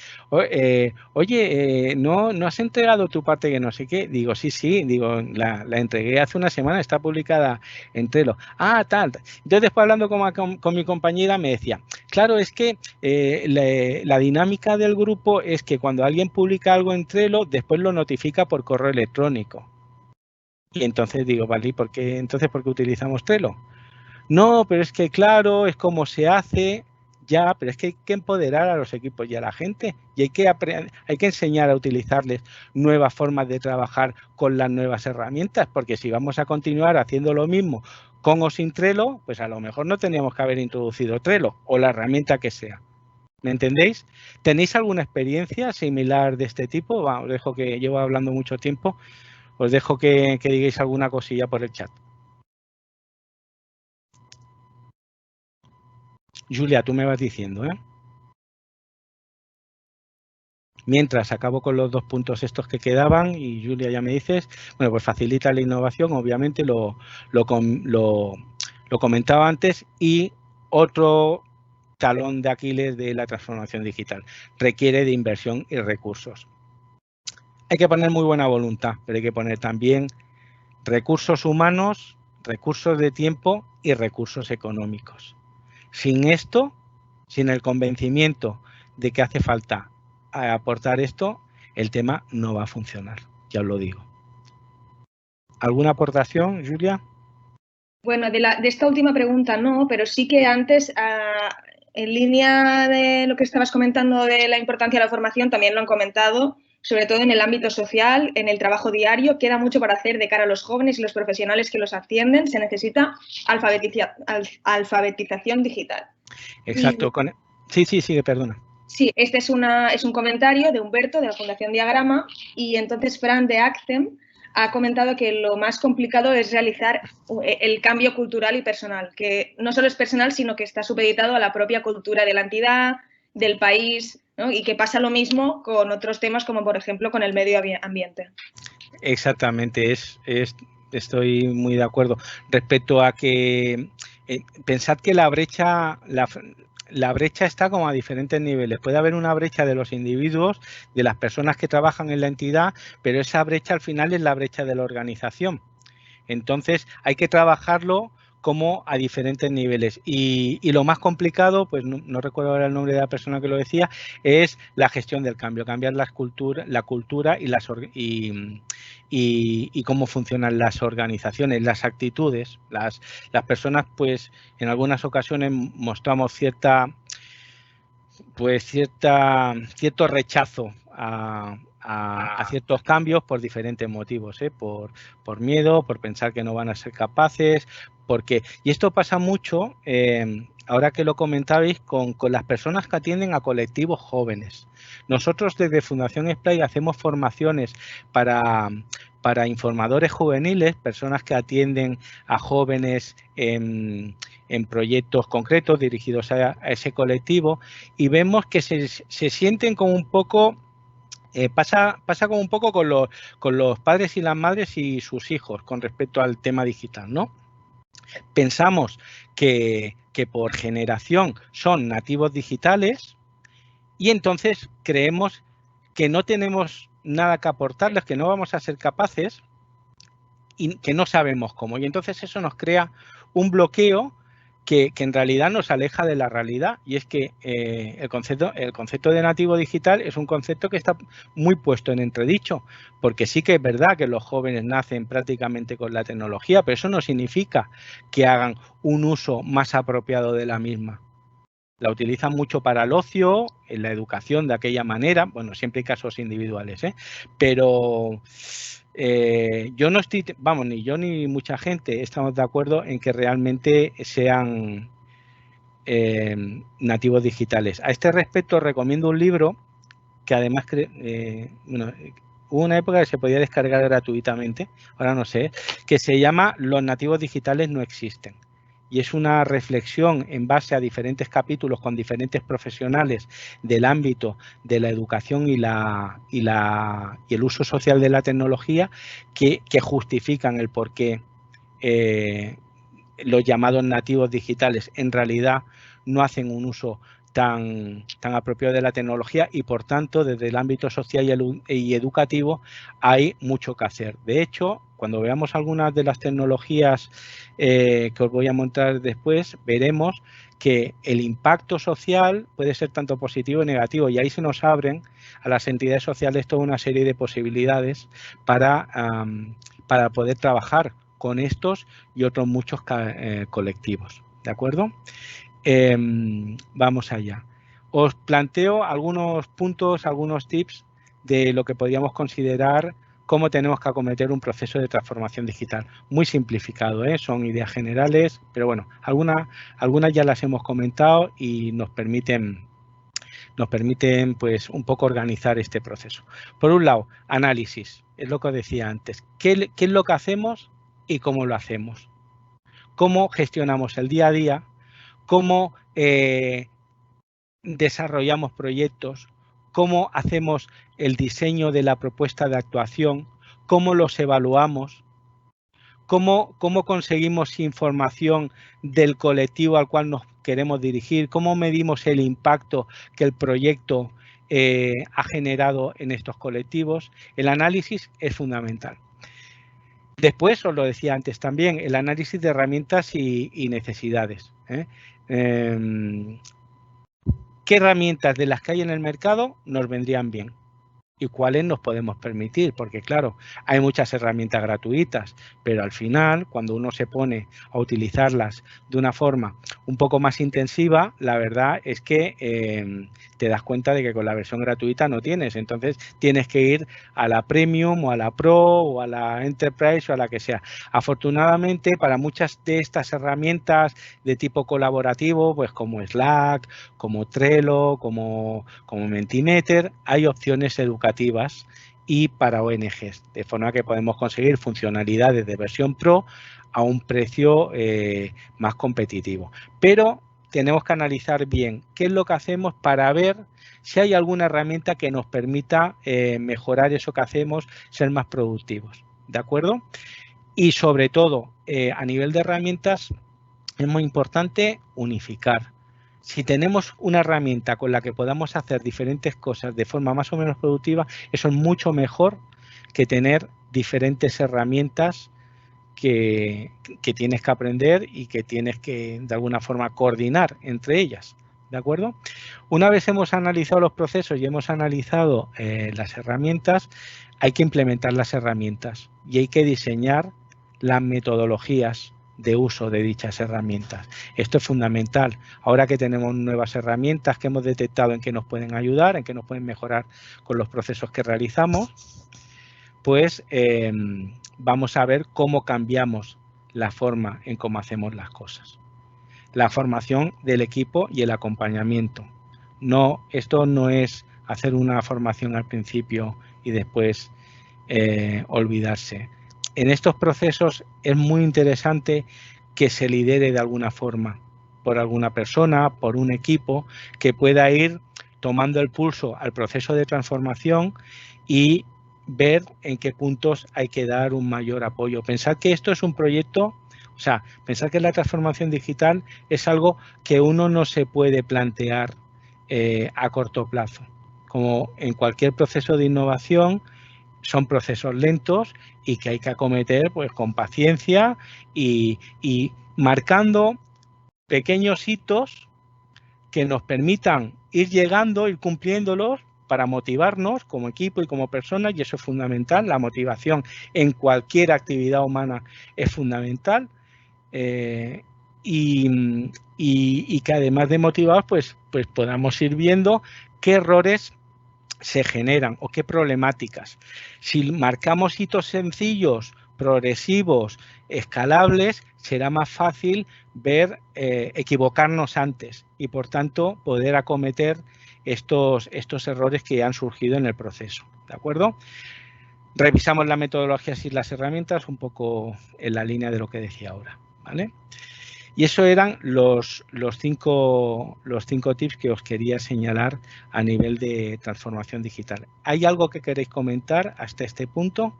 oye, ¿no has entregado tu parte que no sé qué? Digo, sí, digo, la entregué hace una semana, está publicada en Trello. Ah, tal. Entonces después hablando con mi compañera me decía, claro, es que la dinámica del grupo es que cuando alguien publica algo en Trello, después lo notifica por correo electrónico. Y entonces digo, vale, ¿por qué utilizamos Trello? No, pero es que claro, es como se hace, ya, pero es que hay que empoderar a los equipos y a la gente y hay que enseñar a utilizarles nuevas formas de trabajar con las nuevas herramientas, porque si vamos a continuar haciendo lo mismo con o sin Trello, pues a lo mejor no teníamos que haber introducido Trello o la herramienta que sea. ¿Me entendéis? ¿Tenéis alguna experiencia similar de este tipo? Os dejo que llevo hablando mucho tiempo. Os dejo que digáis alguna cosilla por el chat. Julia, tú me vas diciendo, ¿eh? Mientras acabo con los 2 puntos estos que quedaban y Julia ya me dices, bueno, pues facilita la innovación, obviamente lo comentaba antes, y otro talón de Aquiles de la transformación digital, requiere de inversión y recursos. Hay que poner muy buena voluntad, pero hay que poner también recursos humanos, recursos de tiempo y recursos económicos. Sin esto, sin el convencimiento de que hace falta aportar esto, el tema no va a funcionar, ya os lo digo. ¿Alguna aportación, Julia? Bueno, de esta última pregunta no, pero sí que antes, en línea de lo que estabas comentando de la importancia de la formación, también lo han comentado, sobre todo en el ámbito social, en el trabajo diario, queda mucho para hacer de cara a los jóvenes y los profesionales que los atienden, se necesita alfabetización digital. Exacto. Sí, sigue, perdona. Sí, este es un comentario de Humberto, de la Fundación Diagrama, y entonces Fran de Accem ha comentado que lo más complicado es realizar el cambio cultural y personal, que no solo es personal, sino que está supeditado a la propia cultura de la entidad, del país, ¿no? Y que pasa lo mismo con otros temas como, por ejemplo, con el medio ambiente. Exactamente, estoy muy de acuerdo. Respecto a que pensad que la brecha está como a diferentes niveles. Puede haber una brecha de los individuos, de las personas que trabajan en la entidad, pero esa brecha al final es la brecha de la organización. Entonces hay que trabajarlo como a diferentes niveles. Y lo más complicado, pues no recuerdo ahora el nombre de la persona que lo decía, es la gestión del cambio, cambiar la cultura y cómo funcionan las organizaciones, las actitudes. Las personas, pues en algunas ocasiones mostramos cierto rechazo a ciertos cambios por diferentes motivos, por miedo, por pensar que no van a ser capaces, y esto pasa mucho, ahora que lo comentabais, con las personas que atienden a colectivos jóvenes. Nosotros desde Fundación Splay hacemos formaciones para informadores juveniles, personas que atienden a jóvenes en proyectos concretos dirigidos a ese colectivo, y vemos que se sienten como un poco, pasa como un poco con los padres y las madres y sus hijos con respecto al tema digital, ¿no? Pensamos que por generación son nativos digitales y entonces creemos que no tenemos nada que aportarles, que no vamos a ser capaces y que no sabemos cómo. Y entonces eso nos crea un bloqueo que en realidad nos aleja de la realidad, y es que el concepto de nativo digital es un concepto que está muy puesto en entredicho, porque sí que es verdad que los jóvenes nacen prácticamente con la tecnología, pero eso no significa que hagan un uso más apropiado de la misma. la utilizan mucho para el ocio, en la educación de aquella manera. Bueno, siempre hay casos individuales, pero yo no estoy, vamos, ni yo ni mucha gente estamos de acuerdo en que realmente sean nativos digitales. A este respecto recomiendo un libro que además, bueno, hubo una época que se podía descargar gratuitamente, ahora no sé, que se llama Los nativos digitales no existen. Y es una reflexión en base a diferentes capítulos con diferentes profesionales del ámbito de la educación y el uso social de la tecnología que justifican el por qué los llamados nativos digitales en realidad no hacen un uso tan apropiado de la tecnología y, por tanto, desde el ámbito social y educativo hay mucho que hacer. De hecho, cuando veamos algunas de las tecnologías que os voy a mostrar después, veremos que el impacto social puede ser tanto positivo y negativo, y ahí se nos abren a las entidades sociales toda una serie de posibilidades para poder trabajar con estos y otros muchos colectivos. ¿De acuerdo? Vamos allá. Os planteo algunos puntos, algunos tips de lo que podríamos considerar cómo tenemos que acometer un proceso de transformación digital. Muy simplificado, son ideas generales, pero bueno, algunas ya las hemos comentado y nos permiten pues un poco organizar este proceso. Por un lado, análisis, es lo que os decía antes. ¿Qué es lo que hacemos y cómo lo hacemos? ¿Cómo gestionamos el día a día? ¿Cómo desarrollamos proyectos? ¿Cómo hacemos el diseño de la propuesta de actuación? ¿Cómo los evaluamos? ¿Cómo conseguimos información del colectivo al cual nos queremos dirigir? ¿Cómo medimos el impacto que el proyecto ha generado en estos colectivos? El análisis es fundamental. Después, os lo decía antes también, el análisis de herramientas y necesidades. ¿Qué herramientas de las que hay en el mercado nos vendrían bien? ¿Y cuáles nos podemos permitir? Porque, claro, hay muchas herramientas gratuitas, pero al final, cuando uno se pone a utilizarlas de una forma un poco más intensiva, la verdad es que te das cuenta de que con la versión gratuita no tienes. Entonces, tienes que ir a la Premium o a la Pro o a la Enterprise o a la que sea. Afortunadamente, para muchas de estas herramientas de tipo colaborativo, pues como Slack, como Trello, como Mentimeter, hay opciones educativas y para ONGs, de forma que podemos conseguir funcionalidades de versión Pro a un precio más competitivo. Pero tenemos que analizar bien qué es lo que hacemos para ver si hay alguna herramienta que nos permita mejorar eso que hacemos, ser más productivos. ¿De acuerdo? Y sobre todo, a nivel de herramientas, es muy importante unificar. Si tenemos una herramienta con la que podamos hacer diferentes cosas de forma más o menos productiva, eso es mucho mejor que tener diferentes herramientas que tienes que aprender y que tienes que, de alguna forma, coordinar entre ellas. ¿De acuerdo? Una vez hemos analizado los procesos y hemos analizado las herramientas, hay que implementar las herramientas y hay que diseñar las metodologías de uso de dichas herramientas. Esto es fundamental. Ahora que tenemos nuevas herramientas que hemos detectado en que nos pueden ayudar, en que nos pueden mejorar con los procesos que realizamos, pues vamos a ver cómo cambiamos la forma en cómo hacemos las cosas. La formación del equipo y el acompañamiento. No, esto no es hacer una formación al principio y después olvidarse. En estos procesos es muy interesante que se lidere de alguna forma por alguna persona, por un equipo, que pueda ir tomando el pulso al proceso de transformación y ver en qué puntos hay que dar un mayor apoyo. Pensar que esto es un proyecto, o sea, pensar que la transformación digital es algo que uno no se puede plantear a corto plazo. Como en cualquier proceso de innovación, son procesos lentos y que hay que acometer pues con paciencia y marcando pequeños hitos que nos permitan ir llegando, ir cumpliéndolos para motivarnos como equipo y como personas, y eso es fundamental. La motivación en cualquier actividad humana es fundamental. y que además de motivados, pues podamos ir viendo qué errores se generan o qué problemáticas. Si marcamos hitos sencillos, progresivos, escalables, será más fácil ver equivocarnos antes y, por tanto, poder acometer estos errores que han surgido en el proceso. ¿De acuerdo? Revisamos las metodologías y las herramientas un poco en la línea de lo que decía ahora, ¿vale? Y eso eran los cinco tips que os quería señalar a nivel de transformación digital. ¿Hay algo que queréis comentar hasta este punto?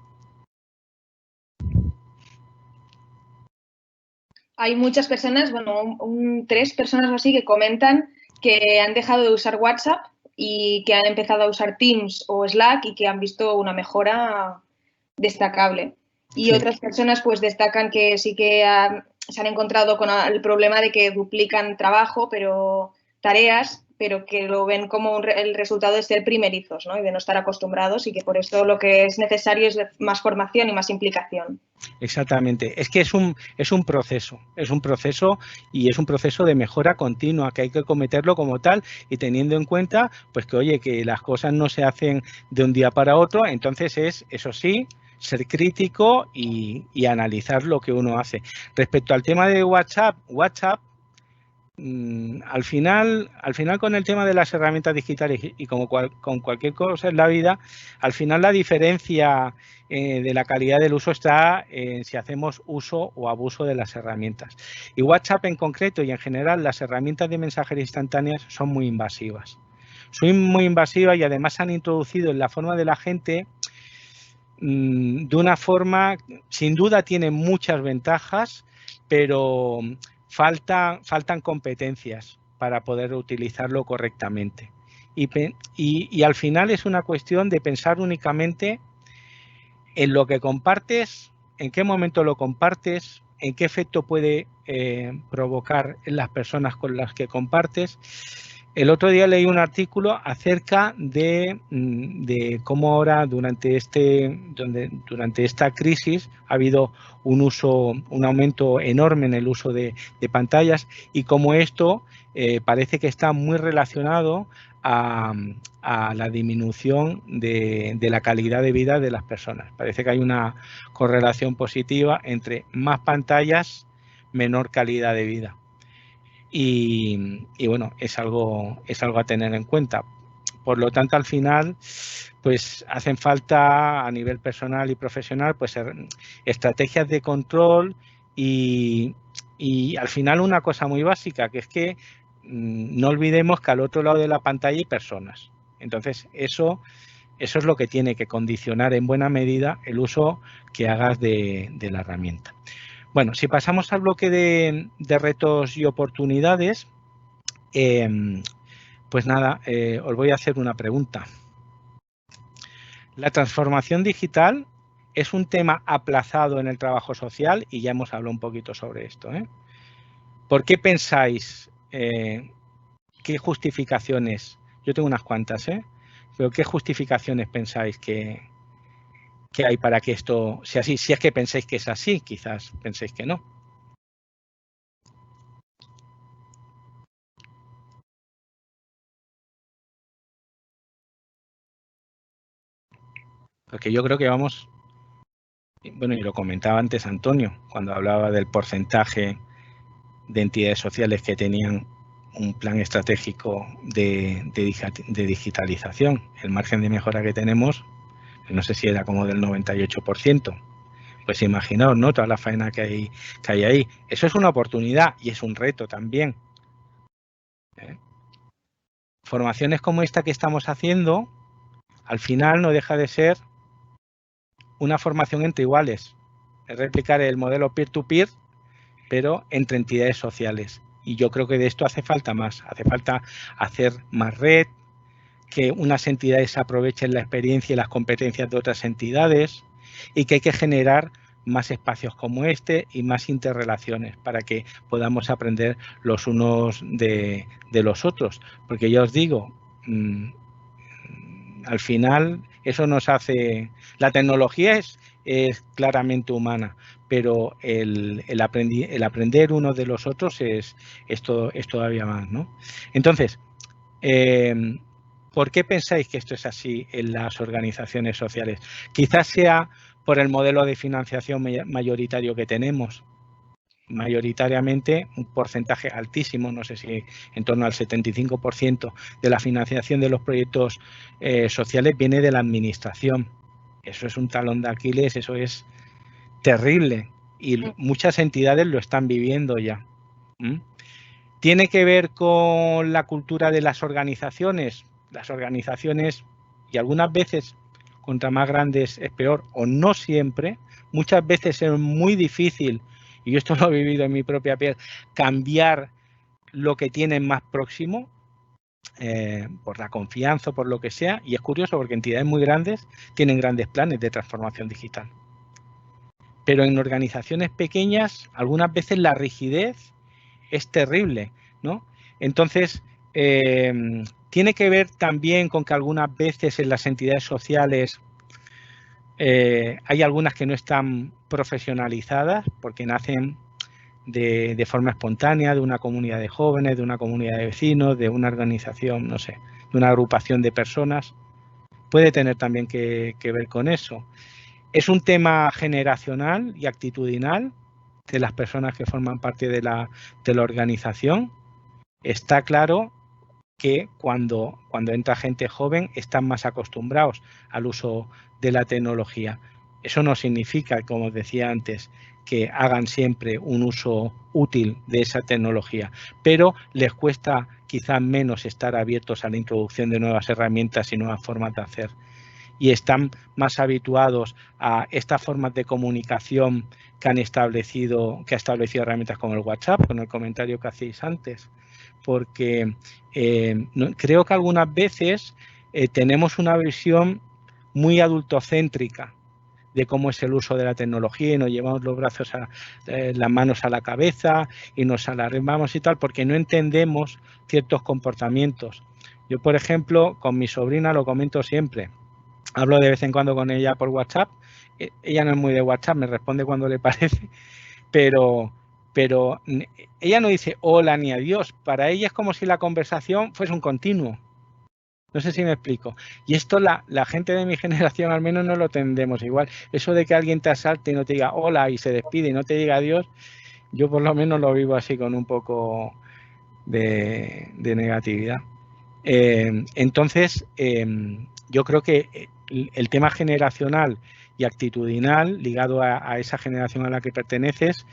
Hay muchas personas, bueno, 3 personas o así, que comentan que han dejado de usar WhatsApp y que han empezado a usar Teams o Slack y que han visto una mejora destacable. Y sí, otras personas pues destacan que sí que se han encontrado con el problema de que duplican trabajo, tareas, pero que lo ven como el resultado de ser primerizos, ¿no? Y de no estar acostumbrados, y que por eso lo que es necesario es más formación y más implicación. Exactamente. Es que es un proceso y es un proceso de mejora continua, que hay que cometerlo como tal y teniendo en cuenta pues que, oye, que las cosas no se hacen de un día para otro. Entonces es, eso sí, ser crítico y analizar lo que uno hace. Respecto al tema de WhatsApp, al final con el tema de las herramientas digitales y como con cualquier cosa en la vida, al final la diferencia de la calidad del uso está en si hacemos uso o abuso de las herramientas. Y WhatsApp en concreto y en general las herramientas de mensajería instantáneas son muy invasivas. Son muy invasivas y además han introducido en la forma de la gente de una forma, sin duda tienen muchas ventajas, pero faltan competencias para poder utilizarlo correctamente. Y al final es una cuestión de pensar únicamente en lo que compartes, en qué momento lo compartes, en qué efecto puede provocar en las personas con las que compartes. El otro día leí un artículo acerca de cómo ahora durante esta crisis ha habido un aumento enorme en el uso de pantallas y cómo esto parece que está muy relacionado a la disminución de la calidad de vida de las personas. Parece que hay una correlación positiva entre más pantallas, menor calidad de vida. Y bueno, es algo a tener en cuenta. Por lo tanto, al final, pues hacen falta a nivel personal y profesional, pues estrategias de control y al final una cosa muy básica, que es que no olvidemos que al otro lado de la pantalla hay personas. Entonces, eso es lo que tiene que condicionar en buena medida el uso que hagas de la herramienta. Bueno, si pasamos al bloque de retos y oportunidades, pues nada, os voy a hacer una pregunta. La transformación digital es un tema aplazado en el trabajo social y ya hemos hablado un poquito sobre esto, ¿eh? ¿Por qué pensáis? ¿Qué justificaciones? Yo tengo unas cuantas, pero ¿qué justificaciones pensáis que hay para que esto sea así? Si es que pensáis que es así, quizás penséis que no. Porque yo creo que vamos, bueno, y lo comentaba antes Antonio, cuando hablaba del porcentaje de entidades sociales que tenían un plan estratégico de digitalización. El margen de mejora que tenemos, no sé si era como del 98%. Pues imaginaos, ¿no? Toda la faena que hay ahí. Eso es una oportunidad y es un reto también. Formaciones como esta que estamos haciendo, al final no deja de ser una formación entre iguales. Es replicar el modelo peer-to-peer, pero entre entidades sociales. Y yo creo que de esto hace falta más. Hace falta hacer más red, que unas entidades aprovechen la experiencia y las competencias de otras entidades y que hay que generar más espacios como este y más interrelaciones para que podamos aprender los unos de los otros. Porque ya os digo, al final Eso nos hace... La tecnología es claramente humana, pero el aprender unos de los otros es todavía más, ¿no? Entonces, ¿por qué pensáis que esto es así en las organizaciones sociales? Quizás sea por el modelo de financiación mayoritario que tenemos. Mayoritariamente, un porcentaje altísimo, no sé si en torno al 75% de la financiación de los proyectos sociales viene de la administración. Eso es un talón de Aquiles, eso es terrible y muchas entidades lo están viviendo ya. ¿Tiene que ver con la cultura de las organizaciones? Las organizaciones, y algunas veces contra más grandes es peor, o no siempre, muchas veces es muy difícil, y yo esto lo he vivido en mi propia piel, cambiar lo que tienen más próximo, por la confianza o por lo que sea, y es curioso porque entidades muy grandes tienen grandes planes de transformación digital. Pero en organizaciones pequeñas, algunas veces la rigidez es terrible, ¿no? Entonces, tiene que ver también con que algunas veces en las entidades sociales hay algunas que no están profesionalizadas porque nacen de forma espontánea, de una comunidad de jóvenes, de una comunidad de vecinos, de una organización, no sé, de una agrupación de personas. Puede tener también que ver con eso. Es un tema generacional y actitudinal de las personas que forman parte de la organización. Está claro que cuando entra gente joven están más acostumbrados al uso de la tecnología. Eso no significa, como os decía antes, que hagan siempre un uso útil de esa tecnología, pero les cuesta quizás menos estar abiertos a la introducción de nuevas herramientas y nuevas formas de hacer. Y están más habituados a estas formas de comunicación que ha establecido herramientas como el WhatsApp, con el comentario que hacéis antes. Porque creo que algunas veces tenemos una visión muy adultocéntrica de cómo es el uso de la tecnología y nos llevamos los brazos las manos a la cabeza y nos alarmamos y tal, porque no entendemos ciertos comportamientos. Yo, por ejemplo, con mi sobrina lo comento siempre. Hablo de vez en cuando con ella por WhatsApp. Ella no es muy de WhatsApp, me responde cuando le parece, pero ella no dice hola ni adiós. Para ella es como si la conversación fuese un continuo. No sé si me explico. Y esto la gente de mi generación al menos no lo entendemos igual. Eso de que alguien te asalte y no te diga hola y se despide y no te diga adiós, yo por lo menos lo vivo así con un poco de negatividad. Entonces, yo creo que el tema generacional y actitudinal ligado a esa generación a la que perteneces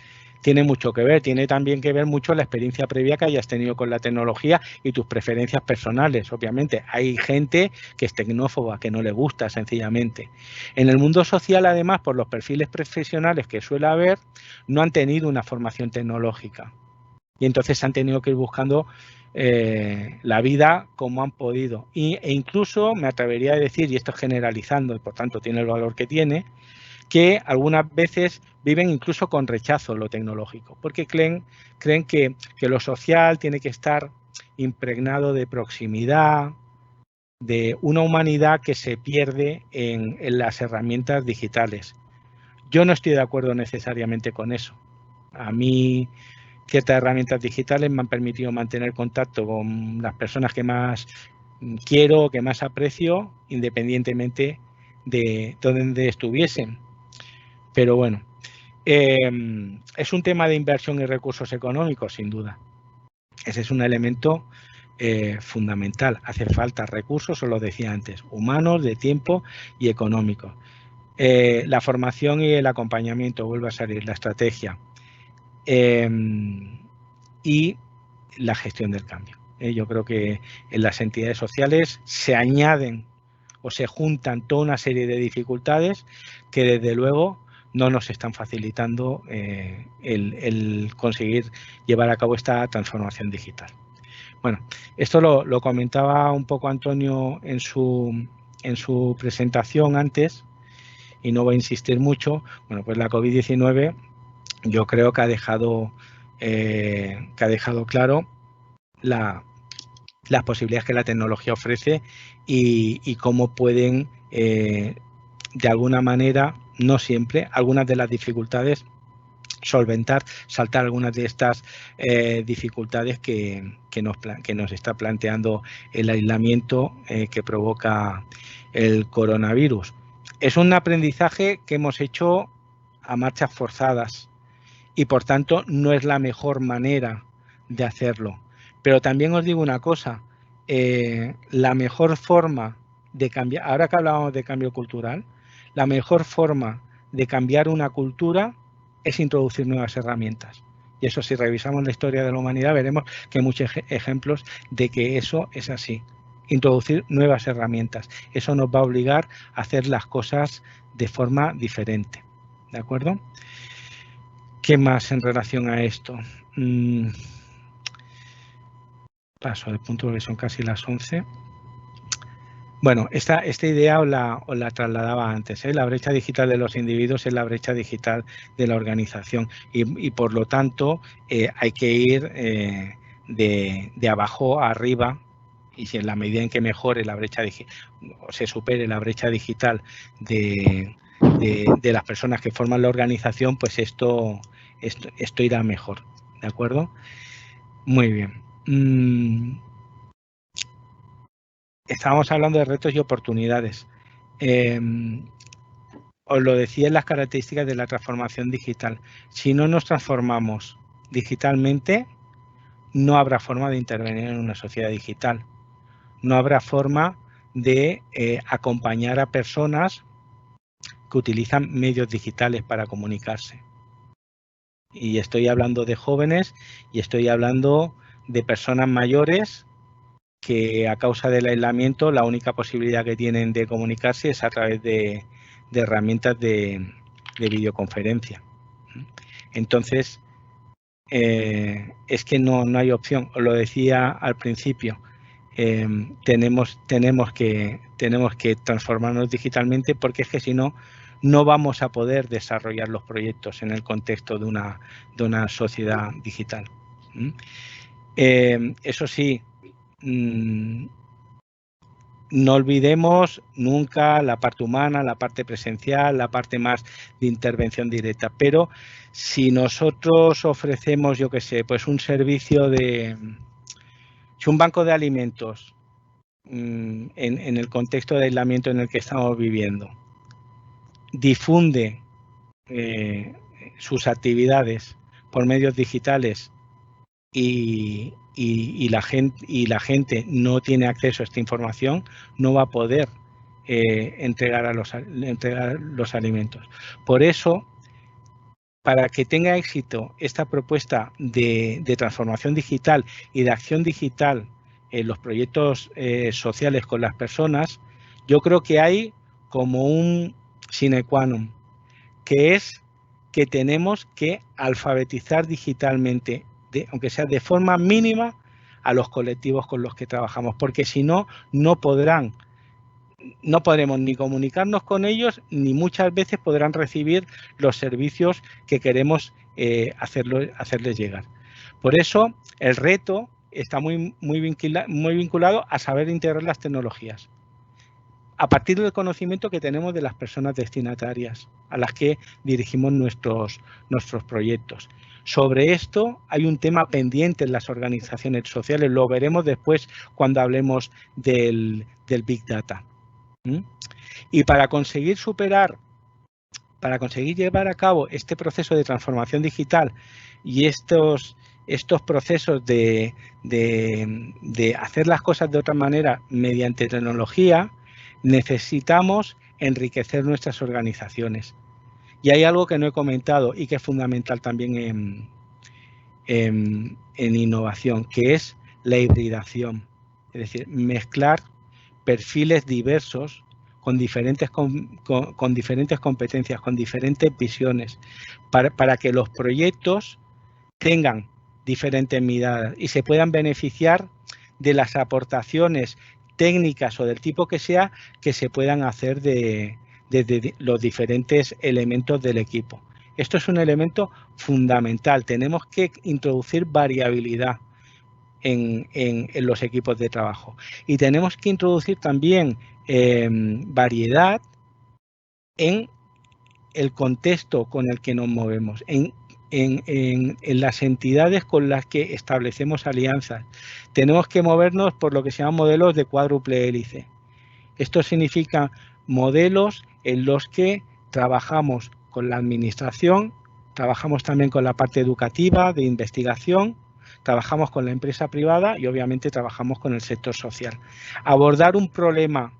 tiene mucho que ver. Tiene también que ver mucho la experiencia previa que hayas tenido con la tecnología y tus preferencias personales. Obviamente, hay gente que es tecnófoba, que no le gusta sencillamente. En el mundo social, además, por los perfiles profesionales que suele haber, no han tenido una formación tecnológica. Y entonces han tenido que ir buscando la vida como han podido. E incluso me atrevería a decir, y esto es generalizando y por tanto tiene el valor que tiene, que algunas veces viven incluso con rechazo lo tecnológico, porque creen que lo social tiene que estar impregnado de proximidad, de una humanidad que se pierde en las herramientas digitales. Yo no estoy de acuerdo necesariamente con eso. A mí ciertas herramientas digitales me han permitido mantener contacto con las personas que más quiero, que más aprecio, independientemente de donde estuviesen. Pero bueno, es un tema de inversión y recursos económicos, sin duda. Ese es un elemento fundamental. Hace falta recursos, os lo decía antes, humanos, de tiempo y económicos. La formación y el acompañamiento, vuelve a salir, la estrategia. Y la gestión del cambio. Yo creo que en las entidades sociales se añaden o se juntan toda una serie de dificultades que desde luego no nos están facilitando el conseguir llevar a cabo esta transformación digital. Bueno, esto lo comentaba un poco Antonio en su presentación antes y no voy a insistir mucho. Bueno, pues la COVID-19 yo creo que ha dejado claro las posibilidades que la tecnología ofrece y cómo pueden, de alguna manera, no siempre, algunas de las dificultades solventar, saltar algunas de estas dificultades que nos está planteando el aislamiento que provoca el coronavirus. Es un aprendizaje que hemos hecho a marchas forzadas y, por tanto, no es la mejor manera de hacerlo. Pero también os digo una cosa, la mejor forma de cambiar, ahora que hablábamos de cambio cultural, la mejor forma de cambiar una cultura es introducir nuevas herramientas. Y eso, si revisamos la historia de la humanidad, veremos que hay muchos ejemplos de que eso es así. Introducir nuevas herramientas. Eso nos va a obligar a hacer las cosas de forma diferente. ¿De acuerdo? ¿Qué más en relación a esto? Paso de punto porque son casi las 11. Bueno, esta idea os la trasladaba antes, ¿eh? La brecha digital de los individuos es la brecha digital de la organización y por lo tanto hay que ir de abajo a arriba, y si en la medida en que mejore la brecha digital, o se supere la brecha digital de las personas que forman la organización, pues esto irá mejor, ¿de acuerdo? Muy bien. Estábamos hablando de retos y oportunidades. Os lo decía en las características de la transformación digital. Si no nos transformamos digitalmente, no habrá forma de intervenir en una sociedad digital. No habrá forma de acompañar a personas que utilizan medios digitales para comunicarse. Y estoy hablando de jóvenes y estoy hablando de personas mayores que a causa del aislamiento la única posibilidad que tienen de comunicarse es a través de herramientas de videoconferencia. Entonces, es que no hay opción. Os lo decía al principio, tenemos que transformarnos digitalmente, porque es que si no, no vamos a poder desarrollar los proyectos en el contexto de una sociedad digital. Eso sí, no olvidemos nunca la parte humana, la parte presencial, la parte más de intervención directa. Pero si nosotros ofrecemos, yo qué sé, pues un servicio si un banco de alimentos en el contexto de aislamiento en el que estamos viviendo difunde sus actividades por medios digitales y la gente no tiene acceso a esta información, no va a poder entregar los alimentos. Por eso, para que tenga éxito esta propuesta de transformación digital y de acción digital en los proyectos sociales con las personas, yo creo que hay como un sine qua non, que es que tenemos que alfabetizar digitalmente, aunque sea de forma mínima, a los colectivos con los que trabajamos, porque si no, no podremos ni comunicarnos con ellos, ni muchas veces podrán recibir los servicios que queremos hacerles llegar. Por eso, el reto está muy vinculado a saber integrar las tecnologías, a partir del conocimiento que tenemos de las personas destinatarias a las que dirigimos nuestros proyectos. Sobre esto hay un tema pendiente en las organizaciones sociales, lo veremos después cuando hablemos del Big Data. Y para conseguir llevar a cabo este proceso de transformación digital y estos procesos de hacer las cosas de otra manera mediante tecnología, necesitamos enriquecer nuestras organizaciones. Y hay algo que no he comentado y que es fundamental también en innovación, que es la hibridación. Es decir, mezclar perfiles diversos con diferentes competencias, con diferentes visiones, para que los proyectos tengan diferentes miradas y se puedan beneficiar de las aportaciones técnicas o del tipo que sea que se puedan hacer de los diferentes elementos del equipo. Esto es un elemento fundamental. Tenemos que introducir variabilidad en los equipos de trabajo. Y tenemos que introducir también variedad en el contexto con el que nos movemos, en las entidades con las que establecemos alianzas. Tenemos que movernos por lo que se llaman modelos de cuádruple hélice. Esto significa modelos en los que trabajamos con la administración, trabajamos también con la parte educativa, de investigación, trabajamos con la empresa privada y obviamente trabajamos con el sector social. Abordar un problema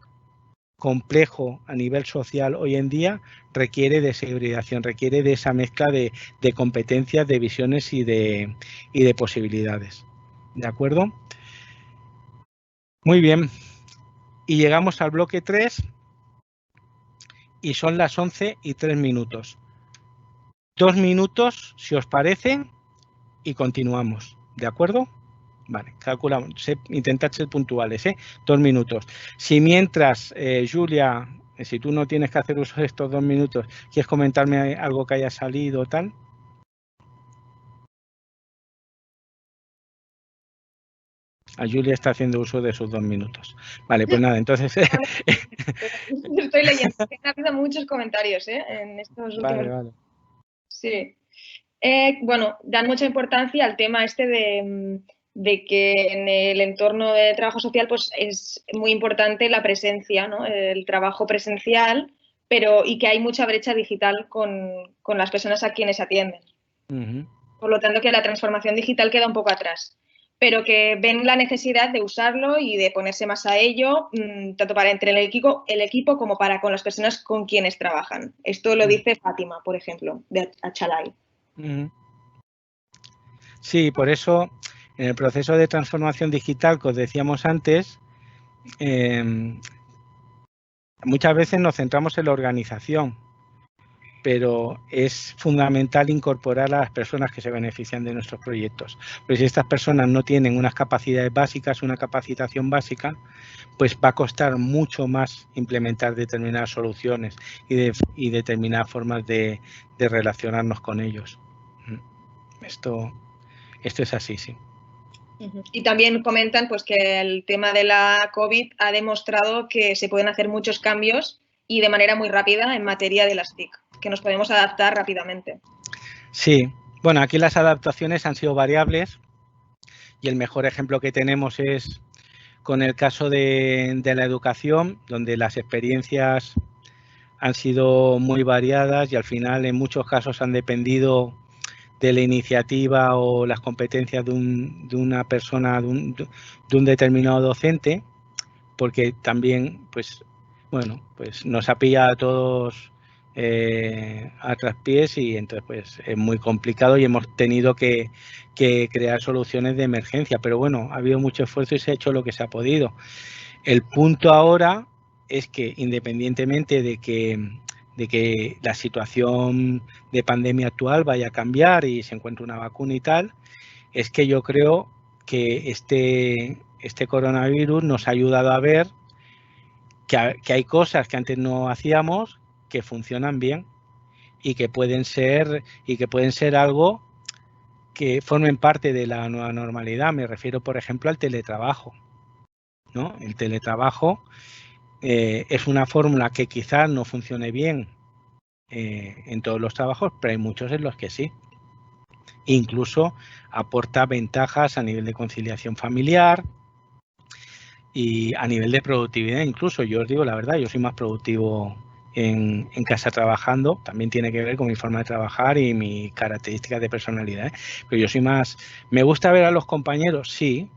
complejo a nivel social hoy en día requiere de esa hibridación, requiere de esa mezcla de competencias, de visiones y de posibilidades. ¿De acuerdo? Muy bien. Y llegamos al bloque 3 y son las 11:03. 2 minutos, si os parece, y continuamos. ¿De acuerdo? Vale, calculamos. Intentad ser puntuales, 2 minutos. Si mientras, Julia, si tú no tienes que hacer uso de estos 2 minutos, ¿quieres comentarme algo que haya salido o tal? A Julia está haciendo uso de sus 2 minutos. Vale, pues nada, entonces... Estoy leyendo. Ha habido muchos comentarios en estos últimos... Vale. Sí. Bueno, dan mucha importancia al tema este de que en el entorno de trabajo social pues es muy importante la presencia, ¿no? El trabajo presencial, y que hay mucha brecha digital con las personas a quienes atienden. Por lo tanto, que la transformación digital queda un poco atrás, pero que ven la necesidad de usarlo y de ponerse más a ello, tanto para entre el equipo como para con las personas con quienes trabajan. Esto lo dice Fátima, por ejemplo, de Achalay. Sí, por eso en el proceso de transformación digital que os decíamos antes, muchas veces nos centramos en la organización, pero es fundamental incorporar a las personas que se benefician de nuestros proyectos. Pues si estas personas no tienen unas capacidades básicas, una capacitación básica, pues va a costar mucho más implementar determinadas soluciones y determinadas formas de relacionarnos con ellos. Esto es así, sí. Y también comentan pues que el tema de la COVID ha demostrado que se pueden hacer muchos cambios y de manera muy rápida en materia de las TIC, que nos podemos adaptar rápidamente. Sí, bueno, aquí las adaptaciones han sido variables y el mejor ejemplo que tenemos es con el caso de la educación, donde las experiencias han sido muy variadas y al final en muchos casos han dependido de la iniciativa o las competencias de una persona, de un determinado docente, porque también, pues, bueno, pues nos ha pillado a todos a traspiés y entonces pues es muy complicado y hemos tenido que crear soluciones de emergencia, pero bueno, ha habido mucho esfuerzo y se ha hecho lo que se ha podido. El punto ahora es que independientemente de que la situación de pandemia actual vaya a cambiar y se encuentre una vacuna y tal, es que yo creo que este coronavirus nos ha ayudado a ver que hay cosas que antes no hacíamos que funcionan bien y que pueden ser algo que formen parte de la nueva normalidad. Me refiero, por ejemplo, al teletrabajo, ¿no? El teletrabajo es una fórmula que quizás no funcione bien en todos los trabajos, pero hay muchos en los que sí. Incluso aporta ventajas a nivel de conciliación familiar y a nivel de productividad. Incluso yo os digo la verdad, yo soy más productivo en casa trabajando. También tiene que ver con mi forma de trabajar y mis características de personalidad, pero yo soy más... ¿Me gusta ver a los compañeros? Sí,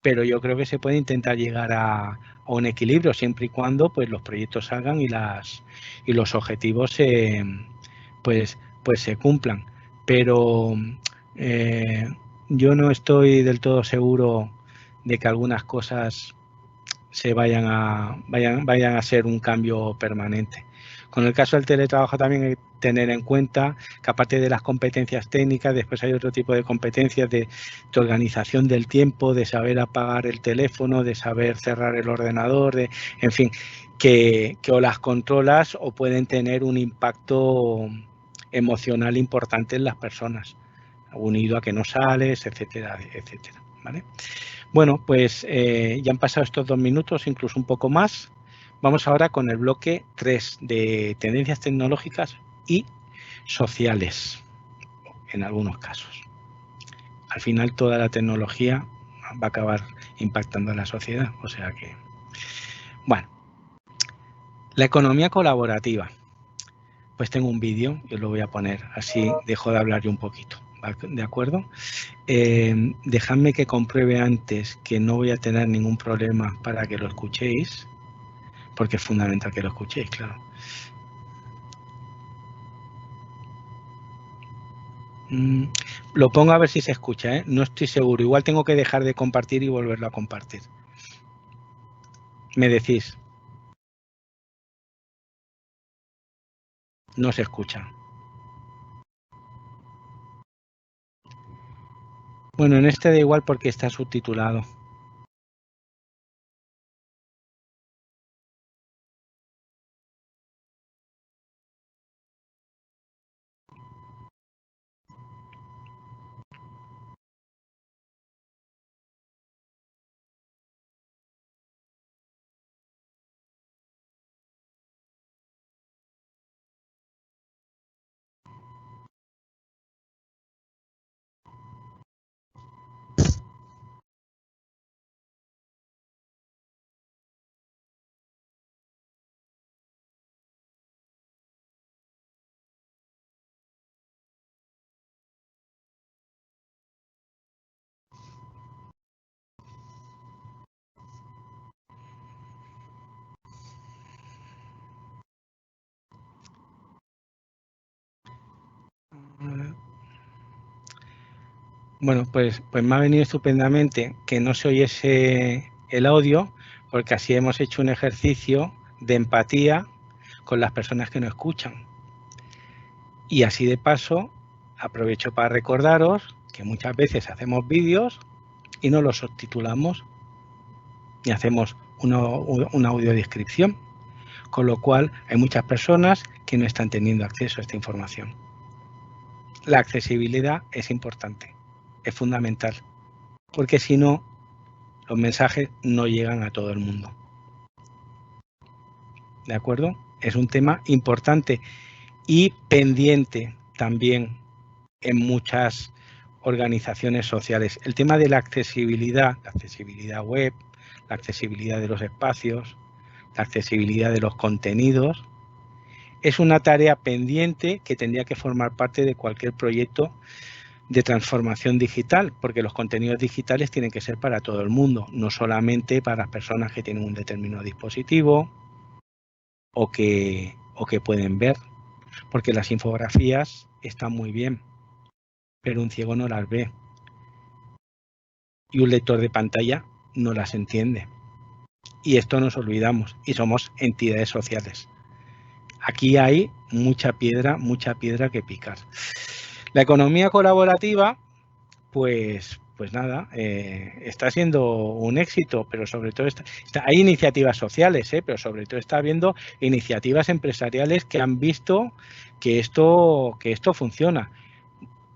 pero yo creo que se puede intentar llegar a un equilibrio siempre y cuando pues los proyectos salgan y los objetivos pues se cumplan. Pero yo no estoy del todo seguro de que algunas cosas se vayan a ser un cambio permanente. Con el caso del teletrabajo también hay que tener en cuenta que aparte de las competencias técnicas, después hay otro tipo de competencias de organización del tiempo, de saber apagar el teléfono, de saber cerrar el ordenador, en fin, que o las controlas o pueden tener un impacto emocional importante en las personas, unido a que no sales, etcétera, etcétera. ¿vale? Bueno, pues ya han pasado estos 2 minutos, incluso un poco más. Vamos ahora con el bloque 3 de tendencias tecnológicas y sociales, en algunos casos. Al final toda la tecnología va a acabar impactando en la sociedad, o sea que... Bueno, la economía colaborativa. Pues tengo un vídeo, yo lo voy a poner, así dejo de hablar yo un poquito, ¿de acuerdo? Dejadme que compruebe antes que no voy a tener ningún problema para que lo escuchéis, porque es fundamental que lo escuchéis, claro. Lo pongo a ver si se escucha, ¿eh? No estoy seguro, igual tengo que dejar de compartir y volverlo a compartir. Me decís. No se escucha. Bueno, en este da igual porque está subtitulado. Bueno, pues me ha venido estupendamente que no se oyese el audio, porque así hemos hecho un ejercicio de empatía con las personas que nos escuchan. Y así de paso, aprovecho para recordaros que muchas veces hacemos vídeos y no los subtitulamos y hacemos una audiodescripción, con lo cual hay muchas personas que no están teniendo acceso a esta información. La accesibilidad es importante, es fundamental, porque si no, los mensajes no llegan a todo el mundo. ¿De acuerdo? Es un tema importante y pendiente también en muchas organizaciones sociales. El tema de la accesibilidad web, la accesibilidad de los espacios, la accesibilidad de los contenidos, es una tarea pendiente que tendría que formar parte de cualquier proyecto de transformación digital, porque los contenidos digitales tienen que ser para todo el mundo, no solamente para las personas que tienen un determinado dispositivo o que pueden ver, porque las infografías están muy bien, pero un ciego no las ve y un lector de pantalla no las entiende. Y esto nos olvidamos y somos entidades sociales. Aquí hay mucha piedra que picar. La economía colaborativa, pues nada, está siendo un éxito, pero sobre todo hay iniciativas sociales, pero sobre todo está habiendo iniciativas empresariales que han visto que esto funciona.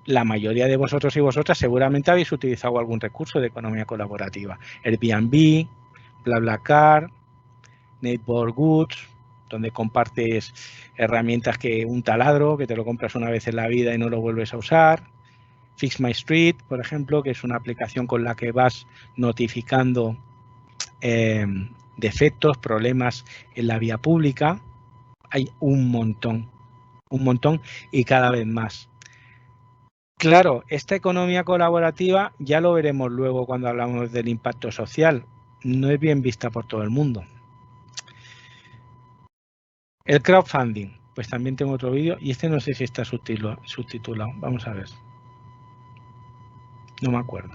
La mayoría de vosotros y vosotras seguramente habéis utilizado algún recurso de economía colaborativa. Airbnb, BlaBlaCar, Network Goods, donde compartes herramientas que un taladro, que te lo compras una vez en la vida y no lo vuelves a usar. Fix My Street, por ejemplo, que es una aplicación con la que vas notificando defectos, problemas en la vía pública. Hay un montón y cada vez más. Claro, esta economía colaborativa ya lo veremos luego cuando hablamos del impacto social. No es bien vista por todo el mundo. El crowdfunding, pues también tengo otro vídeo y este no sé si está subtitulado. Vamos a ver. No me acuerdo.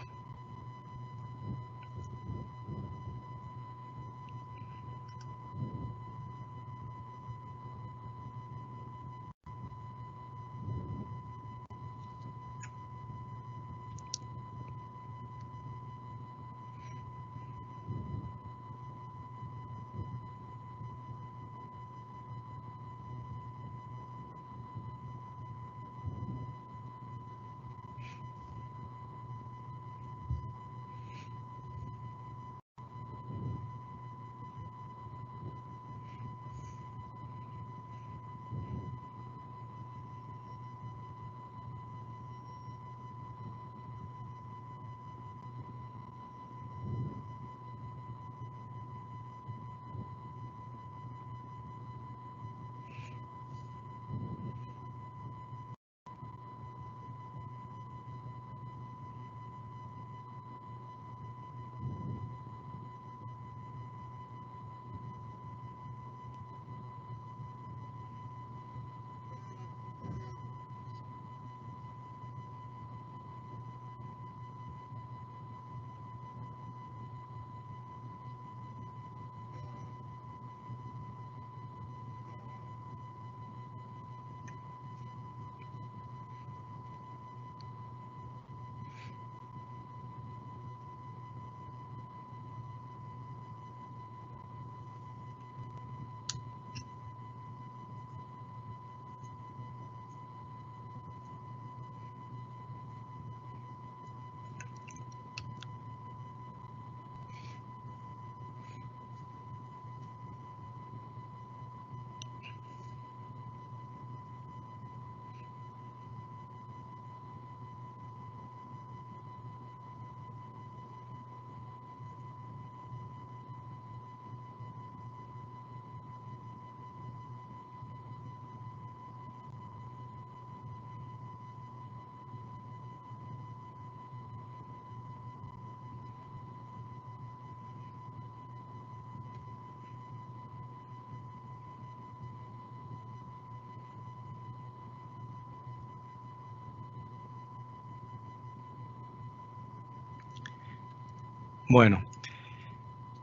Bueno,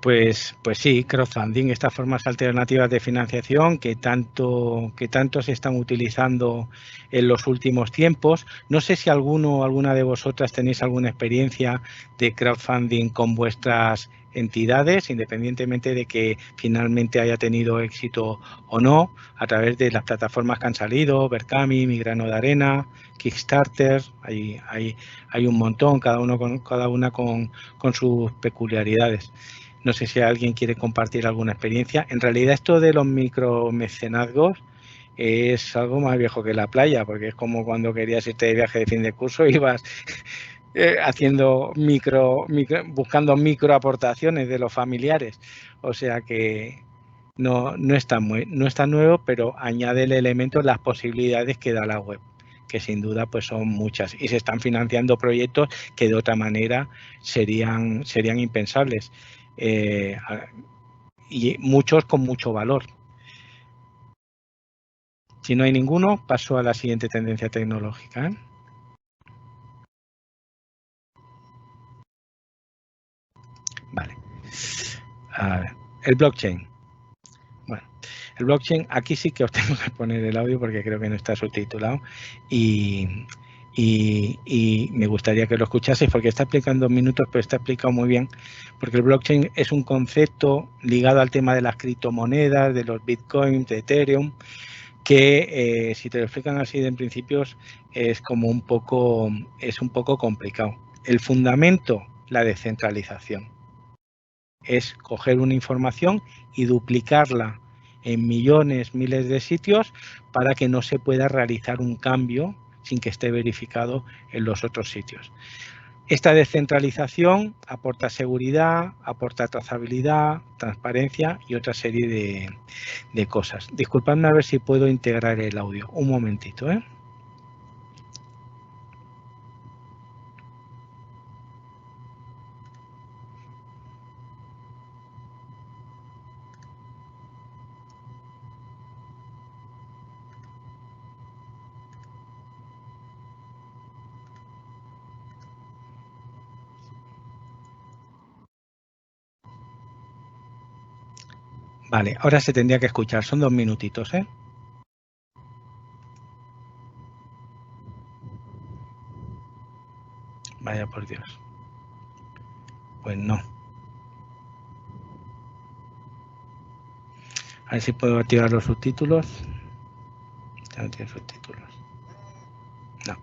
pues sí, crowdfunding, estas formas alternativas de financiación que tanto se están utilizando en los últimos tiempos. No sé si alguno o alguna de vosotras tenéis alguna experiencia de crowdfunding con vuestras entidades, independientemente de que finalmente haya tenido éxito o no, a través de las plataformas que han salido, Berkami, Mi Grano de Arena, Kickstarter, hay un montón, cada una con sus peculiaridades. No sé si alguien quiere compartir alguna experiencia. En realidad esto de los micromecenazgos es algo más viejo que la playa, porque es como cuando querías irte de viaje de fin de curso, ibas haciendo buscando microaportaciones de los familiares. O sea que no es tan nuevo, pero añade el elemento, las posibilidades que da la web, que sin duda pues son muchas, y se están financiando proyectos que de otra manera serían impensables. Y muchos con mucho valor. Si no hay ninguno, paso a la siguiente tendencia tecnológica. Vale. A ver, el blockchain. Bueno, el blockchain, aquí sí que os tengo que poner el audio porque creo que no está subtitulado y me gustaría que lo escuchaseis porque está explicando en 2 minutos, pero está explicado muy bien, porque el blockchain es un concepto ligado al tema de las criptomonedas, de los bitcoins, de Ethereum, que si te lo explican así de en principios es como un poco complicado. El fundamento, la descentralización. Es coger una información y duplicarla en millones, miles de sitios para que no se pueda realizar un cambio sin que esté verificado en los otros sitios. Esta descentralización aporta seguridad, aporta trazabilidad, transparencia y otra serie de cosas. Disculpadme a ver si puedo integrar el audio. Un momentito, ¿eh? Vale, ahora se tendría que escuchar. Son 2 minutitos, ¿eh? Vaya por Dios. Pues no. A ver si puedo activar los subtítulos. Ya no tiene subtítulos. No.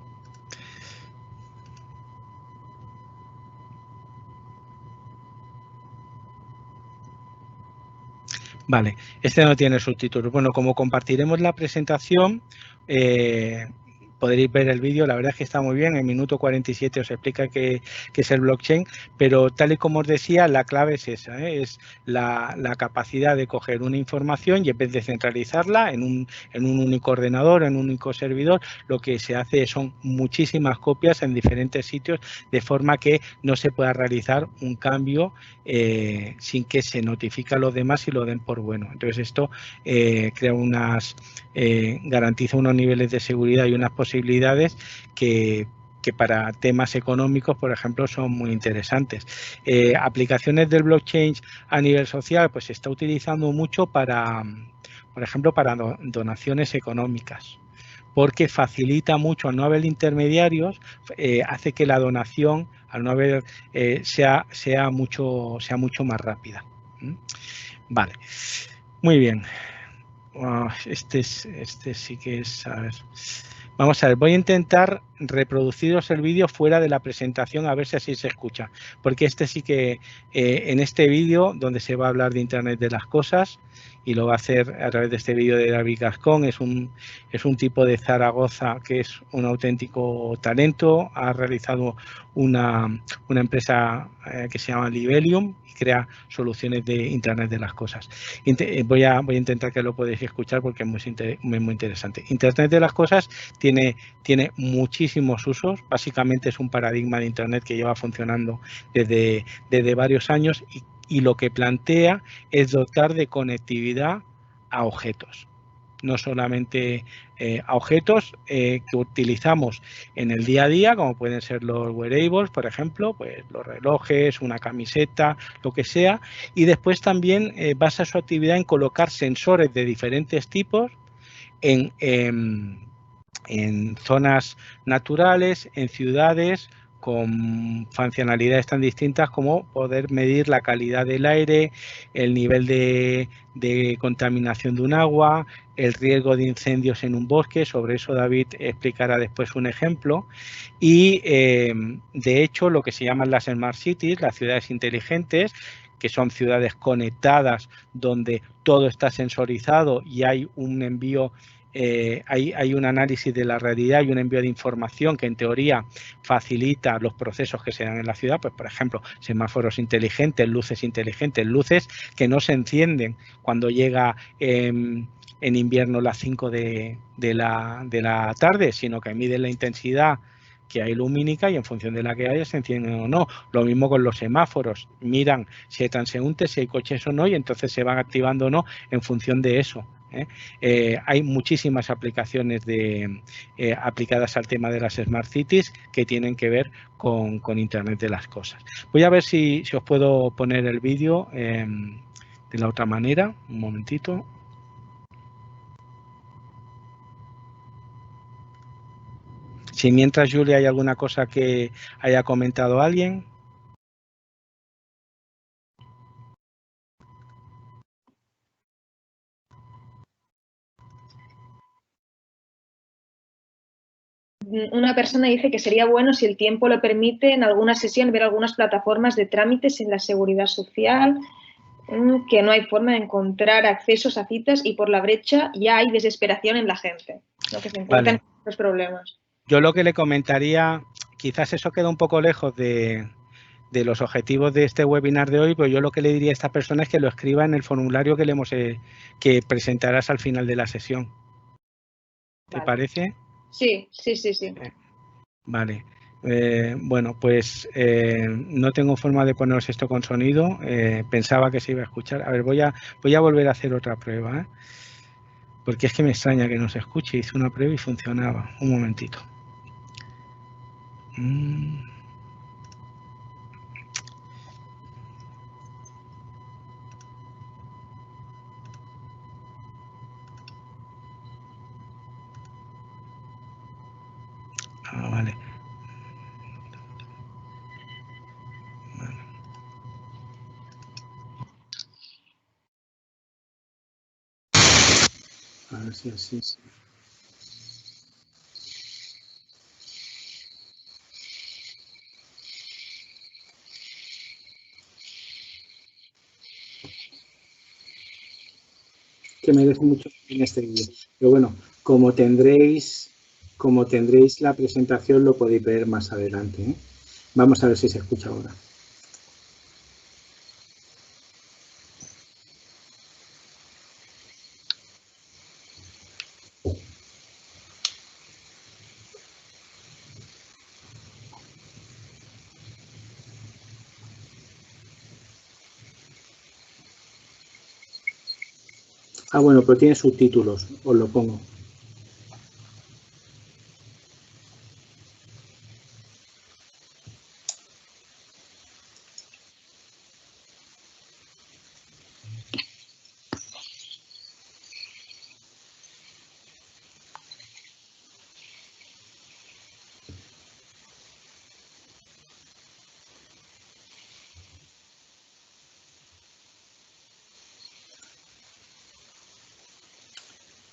Vale, este no tiene subtítulos. Bueno, como compartiremos la presentación, podréis ver el vídeo. La verdad es que está muy bien. En minuto 47 os explica qué es el blockchain, pero tal y como os decía, la clave es esa, ¿eh? Es la capacidad de coger una información y en vez de centralizarla en un único ordenador, en un único servidor, lo que se hace son muchísimas copias en diferentes sitios, de forma que no se pueda realizar un cambio sin que se notifique a los demás y lo den por bueno. Entonces esto garantiza unos niveles de seguridad y unas posibilidades que para temas económicos, por ejemplo, son muy interesantes. Aplicaciones del blockchain a nivel social, pues se está utilizando mucho para, por ejemplo, para donaciones económicas, porque facilita mucho, al no haber intermediarios, hace que la donación, al no haber, sea mucho más rápida. Vale, muy bien. Este sí que es, a ver. Vamos a ver, voy a intentar reproduciros el vídeo fuera de la presentación a ver si así se escucha, porque este sí que en este vídeo donde se va a hablar de Internet de las cosas, y lo va a hacer a través de este vídeo de David Gascón, es un tipo de Zaragoza que es un auténtico talento, ha realizado una empresa que se llama Libelium y crea soluciones de Internet de las cosas. Voy a intentar que lo podáis escuchar porque es muy interesante. Internet de las cosas tiene muchísimos usos, básicamente es un paradigma de Internet que lleva funcionando desde varios años y lo que plantea es dotar de conectividad a objetos. no solamente a objetos que utilizamos en el día a día, como pueden ser los wearables, por ejemplo, pues los relojes, una camiseta, lo que sea, y después también basa su actividad en colocar sensores de diferentes tipos en zonas naturales, en ciudades, con funcionalidades tan distintas como poder medir la calidad del aire, el nivel de contaminación de un agua, el riesgo de incendios en un bosque. Sobre eso David explicará después un ejemplo. Y de hecho lo que se llaman las Smart Cities, las ciudades inteligentes, que son ciudades conectadas donde todo está sensorizado y hay un envío, hay un análisis de la realidad y un envío de información que en teoría facilita los procesos que se dan en la ciudad, pues por ejemplo semáforos inteligentes, luces que no se encienden cuando llega en invierno las 5 de la tarde, sino que miden la intensidad que hay lumínica y en función de la que haya se encienden o no. Lo mismo con los semáforos, miran si hay transeúntes, si hay coches o no, y entonces se van activando o no en función de eso. Hay muchísimas aplicaciones aplicadas al tema de las Smart Cities que tienen que ver con Internet de las cosas. Voy a ver si os puedo poner el vídeo de la otra manera. Un momentito. Si mientras, Julia, hay alguna cosa que haya comentado alguien. Una persona dice que sería bueno, si el tiempo lo permite, en alguna sesión ver algunas plataformas de trámites en la seguridad social, que no hay forma de encontrar accesos a citas y por la brecha ya hay desesperación en la gente, ¿no? Que se encuentran los problemas. Yo lo que le comentaría, quizás eso queda un poco lejos de los objetivos de este webinar de hoy, pero yo lo que le diría a esta persona es que lo escriba en el formulario que presentarás al final de la sesión. ¿Te parece? Sí. Vale. Bueno, pues no tengo forma de poneros esto con sonido. Pensaba que se iba a escuchar. A ver, voy a volver a hacer otra prueba, ¿eh? Porque es que me extraña que no se escuche. Hice una prueba y funcionaba. Un momentito. Vale. A ver si así. Que merece mucho en este vídeo. Pero bueno, como tendréis la presentación, lo podéis ver más adelante, ¿eh? Vamos a ver si se escucha ahora. Ah, bueno, pero tiene subtítulos, os lo pongo.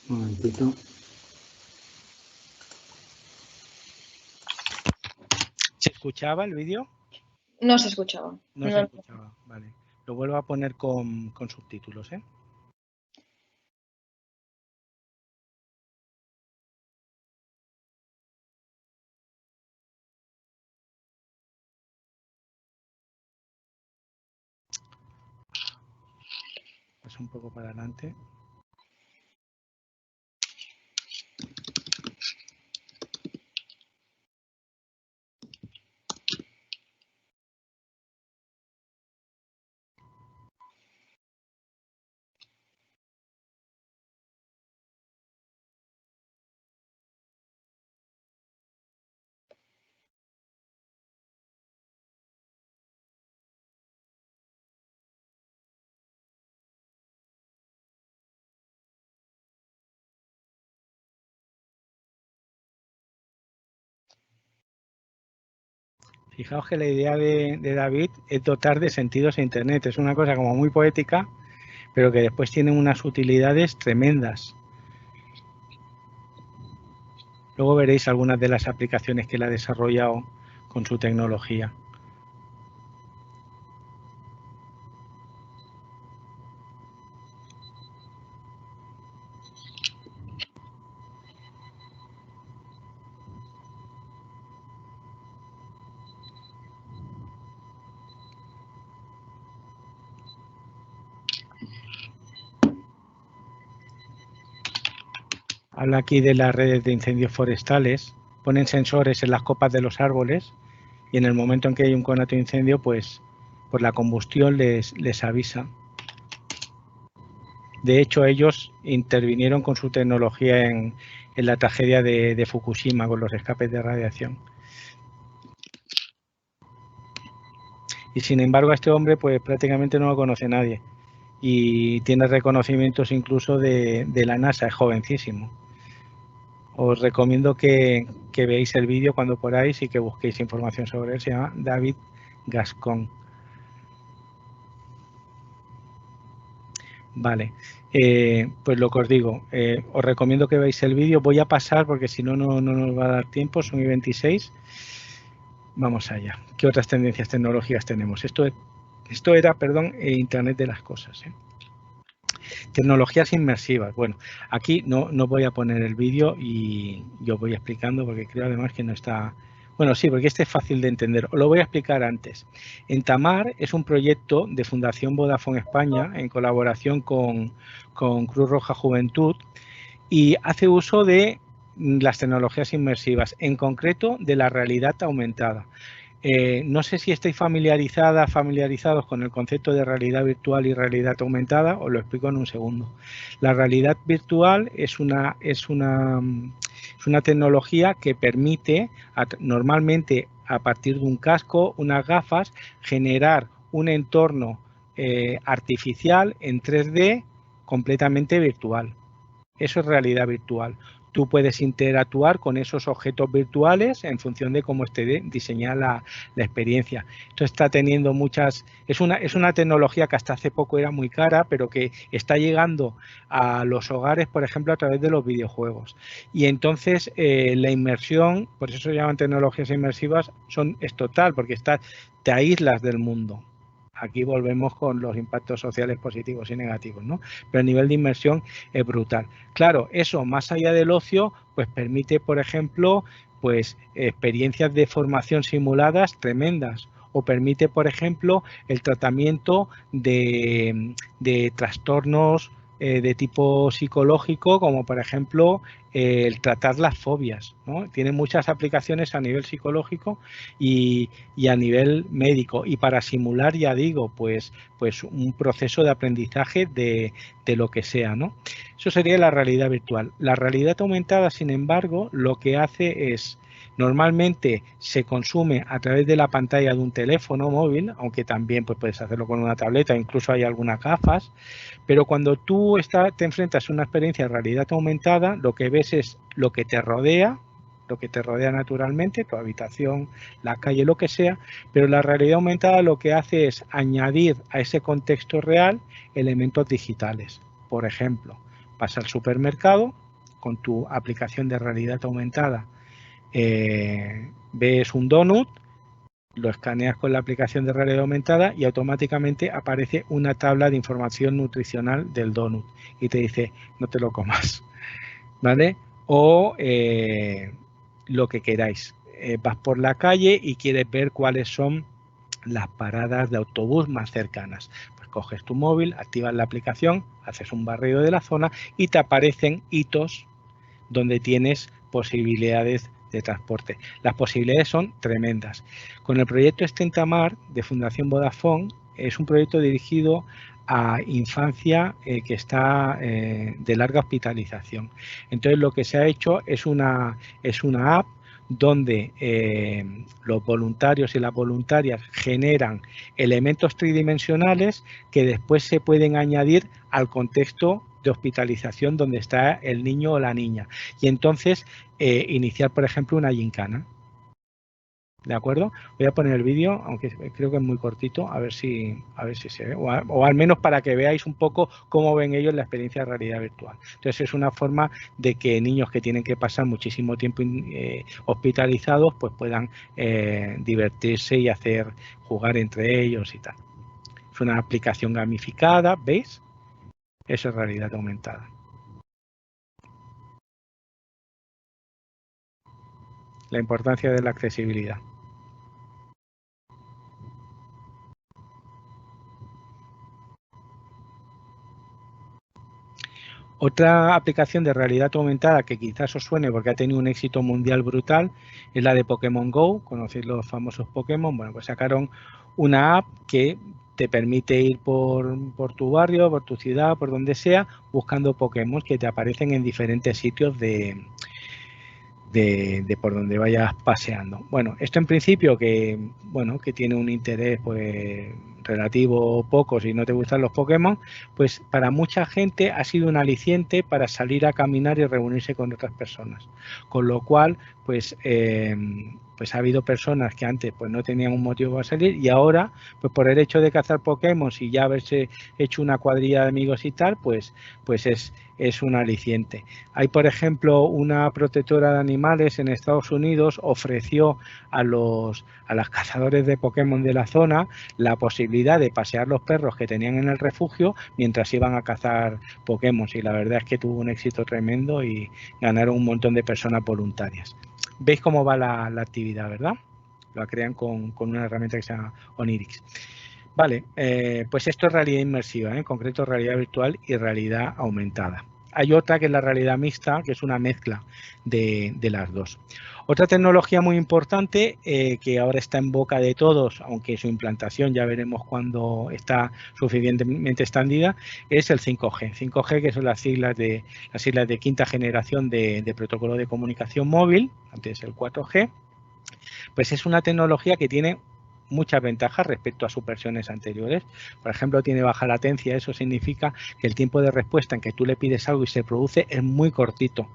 Un momentito. ¿Se escuchaba el vídeo? No se escuchaba. No se escuchaba, vale. Lo vuelvo a poner con subtítulos, ¿eh? Paso un poco para adelante. Fijaos que la idea de David es dotar de sentidos a Internet. Es una cosa como muy poética, pero que después tiene unas utilidades tremendas. Luego veréis algunas de las aplicaciones que él ha desarrollado con su tecnología. Habla aquí de las redes de incendios forestales. Ponen sensores en las copas de los árboles y en el momento en que hay un conato de incendio, pues por la combustión les avisa. De hecho, ellos intervinieron con su tecnología en la tragedia de Fukushima con los escapes de radiación. Y sin embargo, a este hombre pues prácticamente no lo conoce nadie. Y tiene reconocimientos incluso de la NASA, es jovencísimo. Os recomiendo que veáis el vídeo cuando podáis y que busquéis información sobre él. Se llama David Gascon. Vale, pues lo que os digo, os recomiendo que veáis el vídeo. Voy a pasar porque si no, no nos va a dar tiempo, son y 26. Vamos allá. ¿Qué otras tendencias tecnológicas tenemos? Esto era, Internet de las cosas. Tecnologías inmersivas. Bueno, aquí no voy a poner el vídeo y yo voy explicando porque creo además que no está... Bueno, sí, porque este es fácil de entender. Os lo voy a explicar antes. Entamar es un proyecto de Fundación Vodafone España en colaboración con Cruz Roja Juventud y hace uso de las tecnologías inmersivas, en concreto de la realidad aumentada. No sé si estáis familiarizados con el concepto de realidad virtual y realidad aumentada, os lo explico en un segundo. La realidad virtual es una tecnología que permite, normalmente a partir de un casco, unas gafas, generar un entorno artificial en 3D completamente virtual. Eso es realidad virtual. Tú puedes interactuar con esos objetos virtuales en función de cómo esté diseñada la experiencia. Esto está teniendo muchas... Es una tecnología que hasta hace poco era muy cara, pero que está llegando a los hogares, por ejemplo, a través de los videojuegos. Y entonces la inmersión, por eso se llaman tecnologías inmersivas, es total, porque te aíslas del mundo. Aquí volvemos con los impactos sociales positivos y negativos, ¿no? Pero el nivel de inmersión es brutal. Claro, eso más allá del ocio, pues permite, por ejemplo, pues experiencias de formación simuladas tremendas. O permite, por ejemplo, el tratamiento de trastornos de tipo psicológico, como por ejemplo el tratar las fobias, ¿no? Tiene muchas aplicaciones a nivel psicológico y a nivel médico. Y para simular, ya digo, pues un proceso de aprendizaje de lo que sea, ¿no? Eso sería la realidad virtual. La realidad aumentada, sin embargo, lo que hace es... Normalmente se consume a través de la pantalla de un teléfono móvil, aunque también pues, puedes hacerlo con una tableta, incluso hay algunas gafas, pero cuando tú te enfrentas a una experiencia de realidad aumentada, lo que ves es lo que te rodea naturalmente, tu habitación, la calle, lo que sea, pero la realidad aumentada lo que hace es añadir a ese contexto real elementos digitales. Por ejemplo, vas al supermercado con tu aplicación de realidad aumentada, ves un donut, lo escaneas con la aplicación de realidad aumentada y automáticamente aparece una tabla de información nutricional del donut y te dice no te lo comas, ¿vale? O lo que queráis. Vas por la calle y quieres ver cuáles son las paradas de autobús más cercanas. Pues coges tu móvil, activas la aplicación, haces un barrido de la zona y te aparecen hitos donde tienes posibilidades de transporte. Las posibilidades son tremendas. Con el proyecto Entamar de Fundación Vodafone, es un proyecto dirigido a infancia que está de larga hospitalización. Entonces lo que se ha hecho es una app donde los voluntarios y las voluntarias generan elementos tridimensionales que después se pueden añadir al contexto de hospitalización donde está el niño o la niña. Y entonces iniciar, por ejemplo, una gincana. ¿De acuerdo? Voy a poner el vídeo, aunque creo que es muy cortito, a ver si se ve, o al menos para que veáis un poco cómo ven ellos la experiencia de realidad virtual. Entonces es una forma de que niños que tienen que pasar muchísimo tiempo hospitalizados pues puedan divertirse y jugar entre ellos y tal. Es una aplicación gamificada, ¿veis? Eso es realidad aumentada. La importancia de la accesibilidad. Otra aplicación de realidad aumentada que quizás os suene porque ha tenido un éxito mundial brutal es la de Pokémon Go. ¿Conocéis los famosos Pokémon? Bueno, pues sacaron una app que te permite ir por tu barrio, por tu ciudad, por donde sea, buscando Pokémon que te aparecen en diferentes sitios de por donde vayas paseando. Bueno, esto en principio que tiene un interés pues relativo poco si no te gustan los Pokémon, pues para mucha gente ha sido un aliciente para salir a caminar y reunirse con otras personas. Con lo cual, pues ha habido personas que antes pues no tenían un motivo para salir y ahora, pues por el hecho de cazar Pokémon y ya haberse hecho una cuadrilla de amigos y tal, pues es un aliciente. Hay, por ejemplo, una protectora de animales en Estados Unidos ofreció a los cazadores de Pokémon de la zona la posibilidad de pasear los perros que tenían en el refugio mientras iban a cazar Pokémon y la verdad es que tuvo un éxito tremendo y ganaron un montón de personas voluntarias. ¿Veis cómo va la actividad, verdad? Lo crean con una herramienta que se llama Onirix. Vale, pues esto es realidad inmersiva, en concreto realidad virtual y realidad aumentada. Hay otra que es la realidad mixta, que es una mezcla de las dos. Otra tecnología muy importante que ahora está en boca de todos, aunque su implantación ya veremos cuando está suficientemente extendida, es el 5G. 5G, que son las siglas de quinta generación de protocolo de comunicación móvil, antes el 4G, pues es una tecnología que tiene muchas ventajas respecto a sus versiones anteriores. Por ejemplo, tiene baja latencia, eso significa que el tiempo de respuesta en que tú le pides algo y se produce es muy cortito.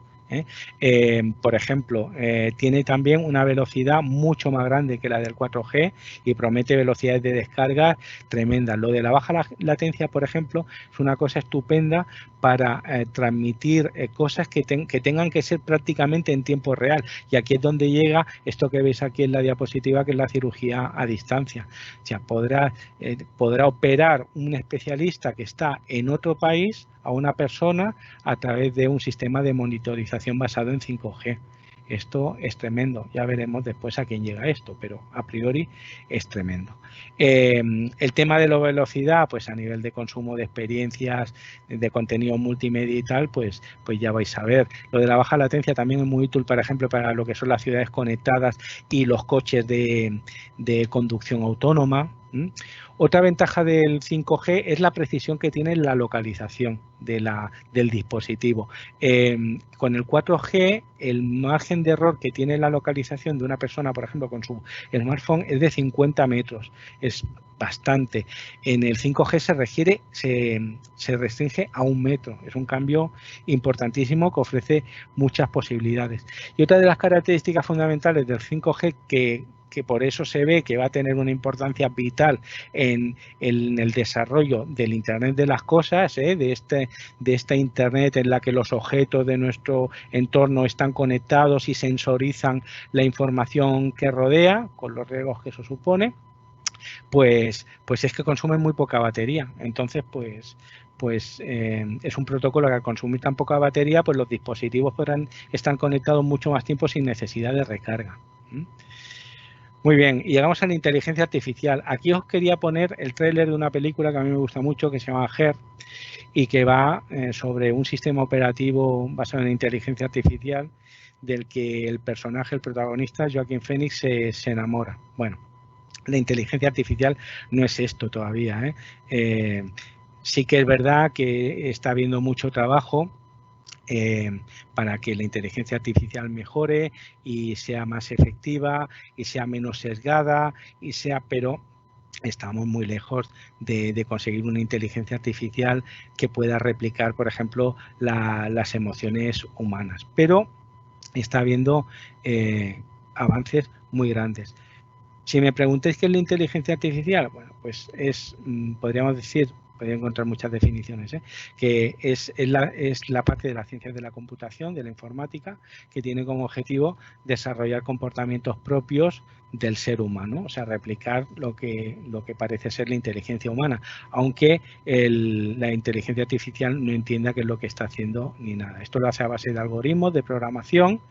Por ejemplo, tiene también una velocidad mucho más grande que la del 4G y promete velocidades de descarga tremendas. Lo de la baja latencia, por ejemplo, es una cosa estupenda para transmitir cosas que tengan que ser prácticamente en tiempo real. Y aquí es donde llega esto que veis aquí en la diapositiva, que es la cirugía a distancia. O sea, podrá operar un especialista que está en otro país a una persona a través de un sistema de monitorización basado en 5G. Esto es tremendo, ya veremos después a quién llega esto, pero a priori es tremendo. El tema de la velocidad, pues a nivel de consumo de experiencias, de contenido multimedia y tal, pues ya vais a ver. Lo de la baja latencia también es muy útil, por ejemplo, para lo que son las ciudades conectadas y los coches de conducción autónoma. Otra ventaja del 5G es la precisión que tiene la localización del dispositivo. Con el 4G, el margen de error que tiene la localización de una persona, por ejemplo, con su smartphone es de 50 metros. Es bastante. En el 5G se restringe a 1 metro. Es un cambio importantísimo que ofrece muchas posibilidades. Y otra de las características fundamentales del 5G que por eso se ve que va a tener una importancia vital en el desarrollo del Internet de las cosas, de esta Internet en la que los objetos de nuestro entorno están conectados y sensorizan la información que rodea, con los riesgos que eso supone, pues es que consumen muy poca batería. Entonces, es un protocolo que al consumir tan poca batería, pues los dispositivos podrán estar conectados mucho más tiempo sin necesidad de recarga. Muy bien, y llegamos a la inteligencia artificial. Aquí os quería poner el tráiler de una película que a mí me gusta mucho, que se llama Her, y que va sobre un sistema operativo basado en inteligencia artificial del que el personaje, el protagonista, Joaquin Phoenix, se enamora. Bueno, la inteligencia artificial no es esto todavía. Sí que es verdad que está habiendo mucho trabajo para que la inteligencia artificial mejore y sea más efectiva y sea menos sesgada pero estamos muy lejos de conseguir una inteligencia artificial que pueda replicar, por ejemplo, las emociones humanas, pero está habiendo avances muy grandes. Si me preguntáis qué es la inteligencia artificial, bueno, pues podríamos decir, podría encontrar muchas definiciones, que es la parte de las ciencias de la computación, de la informática, que tiene como objetivo desarrollar comportamientos propios del ser humano, o sea, replicar lo que parece ser la inteligencia humana, aunque la inteligencia artificial no entienda qué es lo que está haciendo ni nada. Esto lo hace a base de algoritmos de programación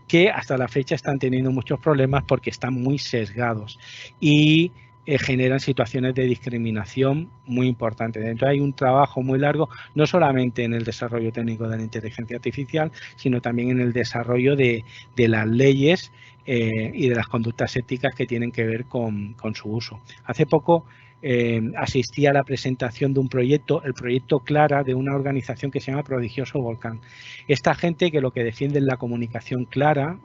que hasta la fecha están teniendo muchos problemas porque están muy sesgados y generan situaciones de discriminación muy importantes. Entonces hay un trabajo muy largo, no solamente en el desarrollo técnico de la inteligencia artificial, sino también en el desarrollo de las leyes y de las conductas éticas que tienen que ver con su uso. Hace poco asistí a la presentación de un proyecto, el proyecto Clara, de una organización que se llama Prodigioso Volcán. Esta gente que lo que defiende es la comunicación clara,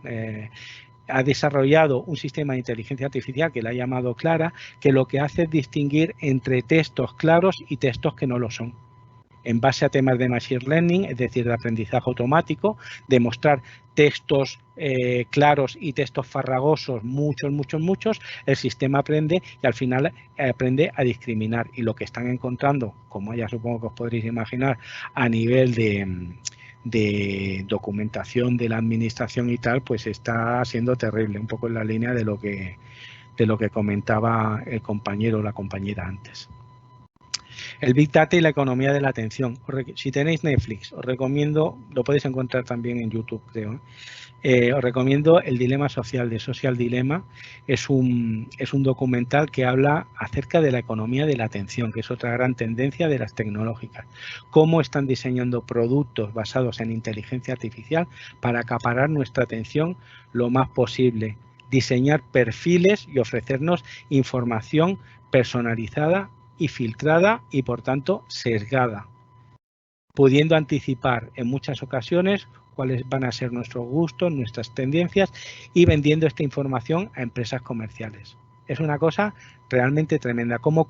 ha desarrollado un sistema de inteligencia artificial que le ha llamado Clara, que lo que hace es distinguir entre textos claros y textos que no lo son. En base a temas de Machine Learning, es decir, de aprendizaje automático, demostrar textos claros y textos farragosos, muchos, el sistema aprende y al final aprende a discriminar. Y lo que están encontrando, como ya supongo que os podréis imaginar, a nivel de documentación de la administración y tal, pues está siendo terrible, un poco en la línea de lo que comentaba el compañero o la compañera antes. El Big Data y la economía de la atención. Si tenéis Netflix, os recomiendo, lo podéis encontrar también en YouTube, creo. Os recomiendo El dilema social, de Social Dilemma. Es un documental que habla acerca de la economía de la atención, que es otra gran tendencia de las tecnológicas. Cómo están diseñando productos basados en inteligencia artificial para acaparar nuestra atención lo más posible. Diseñar perfiles y ofrecernos información personalizada y filtrada y, por tanto, sesgada, pudiendo anticipar en muchas ocasiones cuáles van a ser nuestros gustos, nuestras tendencias y vendiendo esta información a empresas comerciales. Es una cosa realmente tremenda. Cómo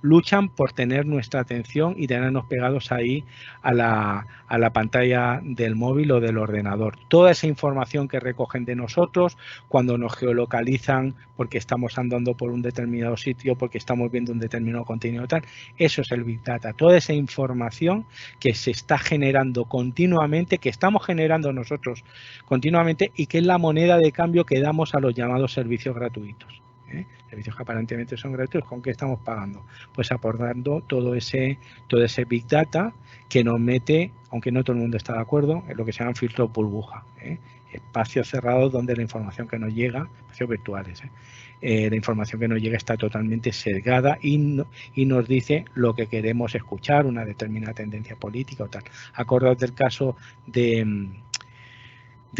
luchan por tener nuestra atención y tenernos pegados ahí a la pantalla del móvil o del ordenador. Toda esa información que recogen de nosotros cuando nos geolocalizan porque estamos andando por un determinado sitio, porque estamos viendo un determinado contenido tal, eso es el Big Data. Toda esa información que se está generando continuamente, que estamos generando nosotros continuamente y que es la moneda de cambio que damos a los llamados servicios gratuitos. Servicios que aparentemente son gratuitos, ¿con qué estamos pagando? Pues aportando todo ese Big Data que nos mete, aunque no todo el mundo está de acuerdo, en lo que se llaman filtros burbuja, espacios cerrados donde la información que nos llega, espacios virtuales, la información que nos llega está totalmente sesgada y nos dice lo que queremos escuchar, una determinada tendencia política o tal. Acordaos del caso de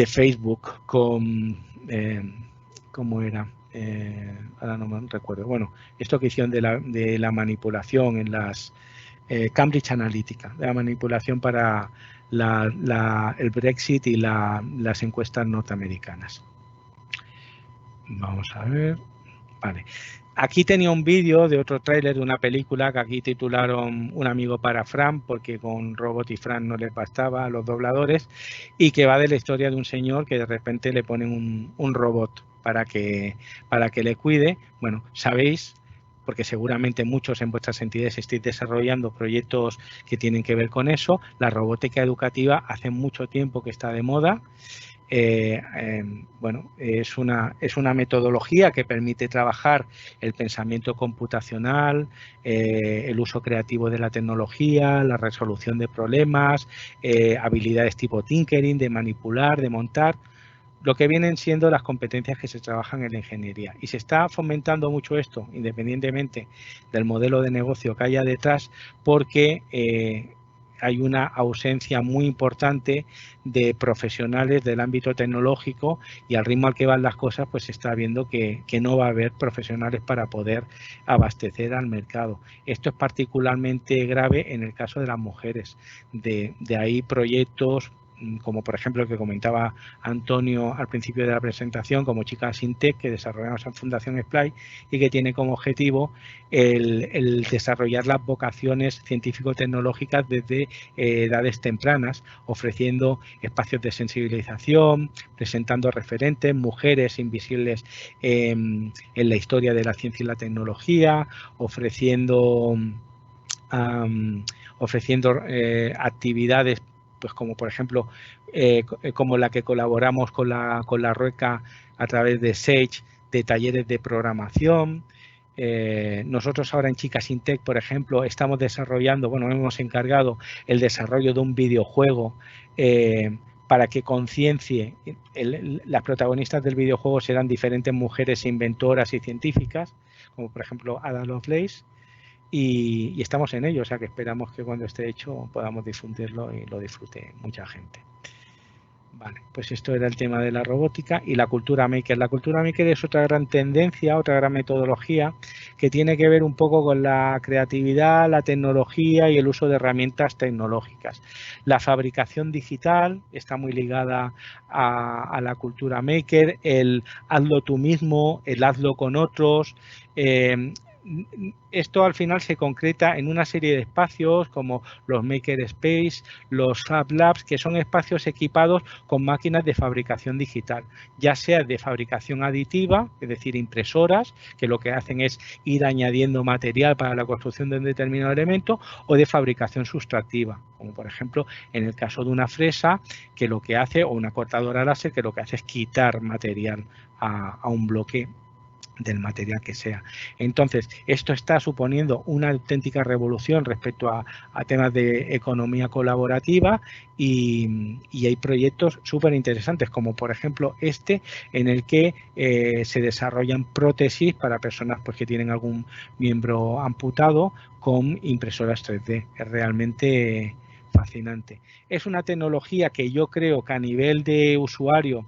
Facebook con, ¿cómo era? Ahora no me recuerdo. Bueno, esto que hicieron de la manipulación en las Cambridge Analytica, de la manipulación para el Brexit y las encuestas norteamericanas. Vamos a ver. Vale. Aquí tenía un vídeo de otro tráiler de una película que aquí titularon Un amigo para Fran, porque con Robot y Fran no les bastaba a los dobladores, y que va de la historia de un señor que de repente le ponen un robot para que le cuide. Bueno, sabéis, porque seguramente muchos en vuestras entidades estáis desarrollando proyectos que tienen que ver con eso, la robótica educativa hace mucho tiempo que está de moda. Bueno, es una metodología que permite trabajar el pensamiento computacional, el uso creativo de la tecnología, la resolución de problemas, habilidades tipo tinkering, de manipular, de montar, lo que vienen siendo las competencias que se trabajan en la ingeniería. Y se está fomentando mucho esto, independientemente del modelo de negocio que haya detrás, porque hay una ausencia muy importante de profesionales del ámbito tecnológico y al ritmo al que van las cosas, pues se está viendo que no va a haber profesionales para poder abastecer al mercado. Esto es particularmente grave en el caso de las mujeres. De ahí proyectos como por ejemplo el que comentaba Antonio al principio de la presentación, como Chicas in Tech, que desarrollamos en Fundación Splay y que tiene como objetivo el desarrollar las vocaciones científico-tecnológicas desde edades tempranas, ofreciendo espacios de sensibilización, presentando referentes, mujeres invisibles en la historia de la ciencia y la tecnología, ofreciendo actividades, pues como por ejemplo como la que colaboramos con la Rueca a través de Sage, de talleres de programación. Nosotros ahora en Chicas in Tech, por ejemplo, estamos desarrollando, bueno, hemos encargado el desarrollo de un videojuego para que conciencie, las protagonistas del videojuego serán diferentes mujeres inventoras y científicas, como por ejemplo Ada Lovelace, y estamos en ello, o sea que esperamos que cuando esté hecho podamos difundirlo y lo disfrute mucha gente. Vale, pues esto era el tema de la robótica y la cultura maker. La cultura maker es otra gran tendencia, otra gran metodología que tiene que ver un poco con la creatividad, la tecnología y el uso de herramientas tecnológicas. La fabricación digital está muy ligada a la cultura maker, el hazlo tú mismo, el hazlo con otros. Esto al final se concreta en una serie de espacios como los Maker Space, los Fab Labs, que son espacios equipados con máquinas de fabricación digital, ya sea de fabricación aditiva, es decir, impresoras, que lo que hacen es ir añadiendo material para la construcción de un determinado elemento, o de fabricación sustractiva, como por ejemplo en el caso de una fresa, que lo que hace, o una cortadora láser, que lo que hace es quitar material a un bloque del material que sea. Entonces, esto está suponiendo una auténtica revolución respecto a temas de economía colaborativa y hay proyectos súper interesantes, como por ejemplo este, en el que se desarrollan prótesis para personas pues, que tienen algún miembro amputado con impresoras 3D. Es realmente fascinante. Es una tecnología que yo creo que a nivel de usuario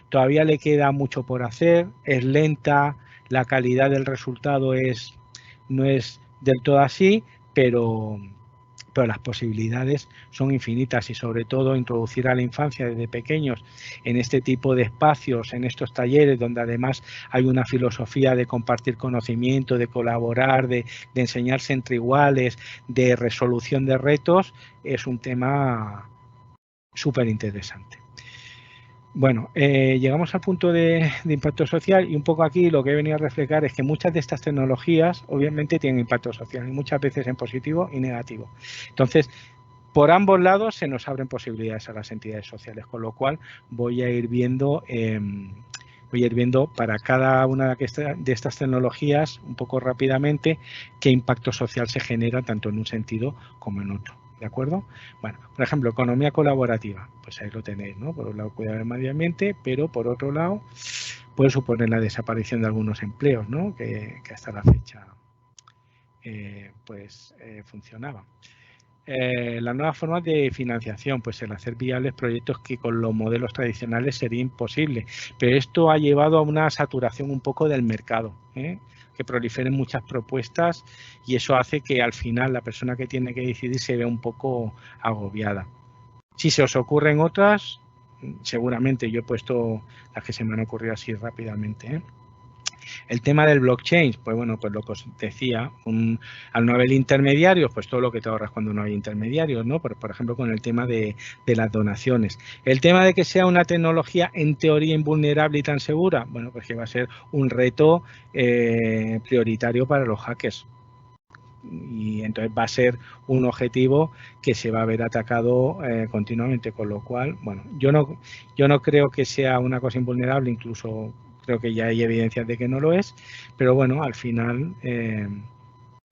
todavía le queda mucho por hacer, es lenta, la calidad del resultado no es del todo así, pero las posibilidades son infinitas y sobre todo introducir a la infancia desde pequeños en este tipo de espacios, en estos talleres donde además hay una filosofía de compartir conocimiento, de colaborar, de enseñarse entre iguales, de resolución de retos, es un tema súper interesante. Bueno, llegamos al punto de impacto social y un poco aquí lo que he venido a reflejar es que muchas de estas tecnologías obviamente tienen impacto social y muchas veces en positivo y negativo. Entonces, por ambos lados se nos abren posibilidades a las entidades sociales, con lo cual voy a ir viendo para cada una de estas tecnologías un poco rápidamente qué impacto social se genera tanto en un sentido como en otro. ¿De acuerdo? Bueno, por ejemplo, economía colaborativa, pues ahí lo tenéis, ¿no? Por un lado, cuidar del medio ambiente, pero por otro lado, puede suponer la desaparición de algunos empleos, ¿no? Que hasta la fecha funcionaban. Las nuevas formas de financiación, pues el hacer viables proyectos que con los modelos tradicionales sería imposible, pero esto ha llevado a una saturación un poco del mercado, que proliferen muchas propuestas y eso hace que al final la persona que tiene que decidir se vea un poco agobiada. Si se os ocurren otras, seguramente yo he puesto las que se me han ocurrido así rápidamente. El tema del blockchain, pues bueno, pues lo que os decía, al no haber intermediarios, pues todo lo que te ahorras cuando no hay intermediarios, ¿no? Por ejemplo, con el tema de las donaciones. El tema de que sea una tecnología en teoría invulnerable y tan segura, bueno, pues que va a ser un reto prioritario para los hackers. Y entonces va a ser un objetivo que se va a ver atacado continuamente, con lo cual, bueno, yo no creo que sea una cosa invulnerable, incluso creo que ya hay evidencias de que no lo es, pero bueno, al final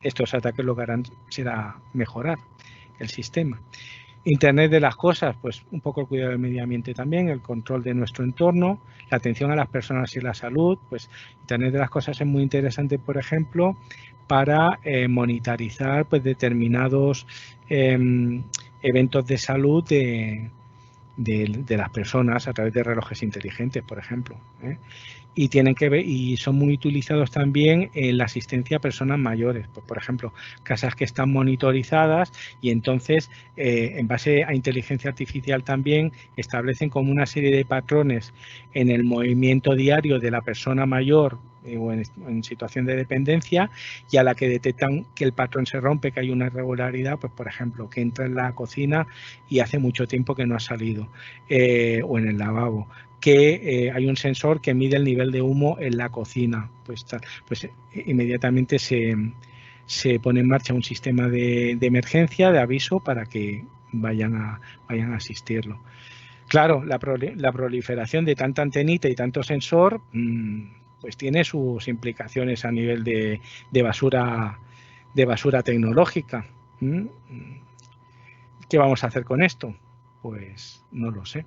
estos ataques lo que harán será mejorar el sistema. Internet de las cosas, pues un poco el cuidado del medio ambiente también, el control de nuestro entorno, la atención a las personas y la salud, pues Internet de las cosas es muy interesante, por ejemplo, para monitorizar pues determinados eventos de salud de las personas a través de relojes inteligentes, por ejemplo. y tienen que ver, y son muy utilizados también en la asistencia a personas mayores, pues, por ejemplo, casas que están monitorizadas y entonces en base a inteligencia artificial también establecen como una serie de patrones en el movimiento diario de la persona mayor o en situación de dependencia, y a la que detectan que el patrón se rompe, que hay una irregularidad, pues por ejemplo, que entra en la cocina y hace mucho tiempo que no ha salido, o en el lavabo, que hay un sensor que mide el nivel de humo en la cocina, pues inmediatamente se pone en marcha un sistema de emergencia, de aviso, para que vayan a asistirlo. Claro, la proliferación de tanta antenita y tanto sensor pues tiene sus implicaciones a nivel de basura tecnológica. ¿Qué vamos a hacer con esto? Pues no lo sé.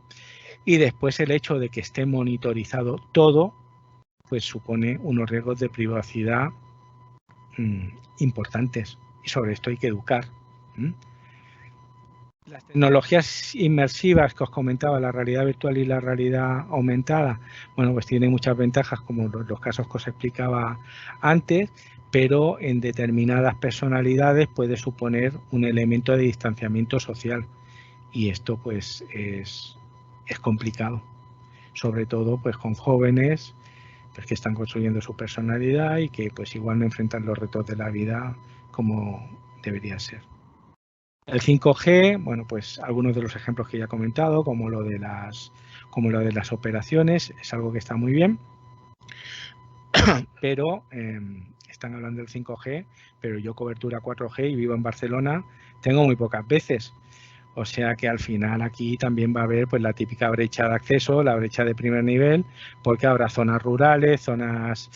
Y después el hecho de que esté monitorizado todo, pues supone unos riesgos de privacidad importantes, y sobre esto hay que educar. Las tecnologías inmersivas que os comentaba, la realidad virtual y la realidad aumentada, bueno, pues tienen muchas ventajas, como los casos que os explicaba antes, pero en determinadas personalidades puede suponer un elemento de distanciamiento social, y esto pues es complicado, sobre todo pues con jóvenes pues, que están construyendo su personalidad y que pues igual no enfrentan los retos de la vida como debería ser. El 5G, bueno, pues algunos de los ejemplos que ya he comentado, como lo de las operaciones, es algo que está muy bien, pero están hablando del 5G, pero yo cobertura 4G y vivo en Barcelona, tengo muy pocas veces. O sea que al final aquí también va a haber pues la típica brecha de acceso, la brecha de primer nivel, porque habrá zonas rurales, zonas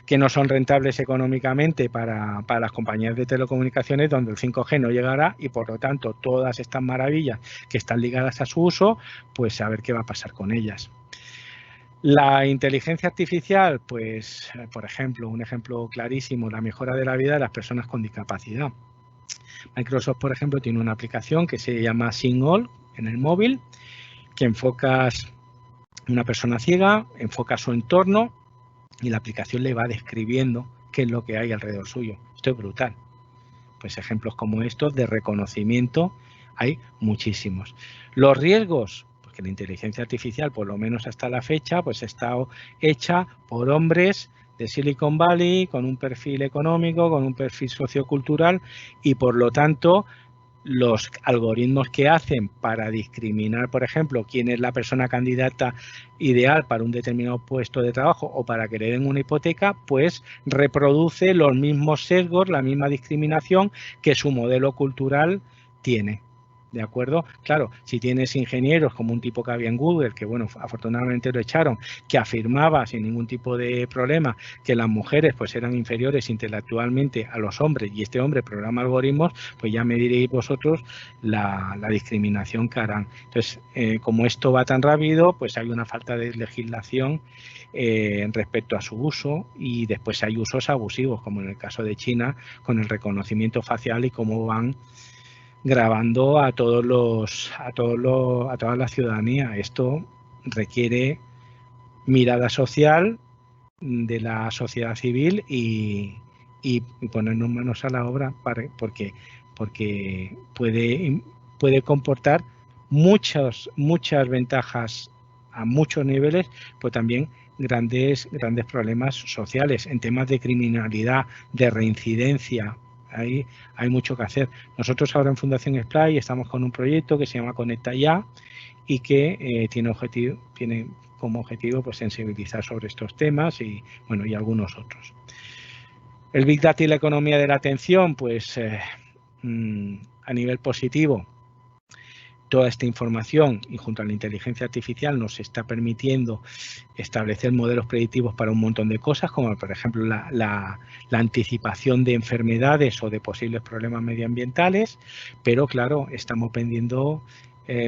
que no son rentables económicamente para las compañías de telecomunicaciones, donde el 5G no llegará, y por lo tanto todas estas maravillas que están ligadas a su uso, pues a ver qué va a pasar con ellas. La inteligencia artificial, pues por ejemplo, un ejemplo clarísimo, la mejora de la vida de las personas con discapacidad. Microsoft, por ejemplo, tiene una aplicación que se llama SingAll en el móvil, que enfocas una persona ciega, enfoca su entorno y la aplicación le va describiendo qué es lo que hay alrededor suyo. Esto es brutal. Pues ejemplos como estos de reconocimiento hay muchísimos. Los riesgos, pues que la inteligencia artificial, por lo menos hasta la fecha, pues está hecha por hombres de Silicon Valley, con un perfil económico, con un perfil sociocultural, y por lo tanto los algoritmos que hacen para discriminar, por ejemplo, quién es la persona candidata ideal para un determinado puesto de trabajo o para que le den una hipoteca, pues reproduce los mismos sesgos, la misma discriminación que su modelo cultural tiene. ¿De acuerdo? Claro, si tienes ingenieros como un tipo que había en Google, que bueno, afortunadamente lo echaron, que afirmaba sin ningún tipo de problema que las mujeres pues eran inferiores intelectualmente a los hombres, y este hombre programa algoritmos, pues ya me diréis vosotros la discriminación que harán. Entonces, como esto va tan rápido, pues hay una falta de legislación respecto a su uso, y después hay usos abusivos, como en el caso de China, con el reconocimiento facial y cómo van grabando a toda la ciudadanía. Esto requiere mirada social de la sociedad civil y ponernos manos a la obra porque puede comportar muchas ventajas a muchos niveles, pero también grandes problemas sociales en temas de criminalidad, de reincidencia. Hay mucho que hacer. Nosotros ahora en Fundación Splay estamos con un proyecto que se llama Conecta Ya, y que tiene como objetivo pues sensibilizar sobre estos temas y bueno, y algunos otros. El Big Data y la economía de la atención, pues a nivel positivo, toda esta información y junto a la inteligencia artificial nos está permitiendo establecer modelos predictivos para un montón de cosas, como por ejemplo la anticipación de enfermedades o de posibles problemas medioambientales, pero claro, estamos vendiendo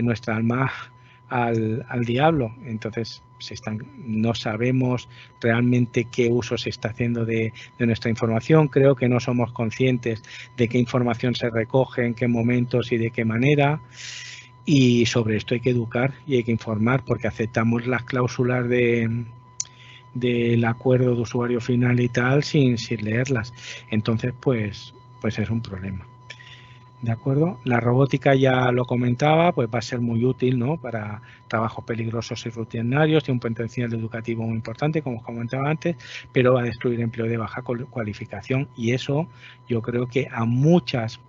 nuestra alma al diablo. Entonces no sabemos realmente qué uso se está haciendo de nuestra información. Creo que no somos conscientes de qué información se recoge, en qué momentos y de qué manera. Y sobre esto hay que educar y hay que informar, porque aceptamos las cláusulas de del acuerdo de usuario final y tal sin leerlas. Entonces, pues es un problema. ¿De acuerdo? La robótica ya lo comentaba, pues va a ser muy útil, ¿no?, para trabajos peligrosos y rutinarios, tiene un potencial educativo muy importante, como os comentaba antes, pero va a destruir empleo de baja cualificación y eso yo creo que a muchas,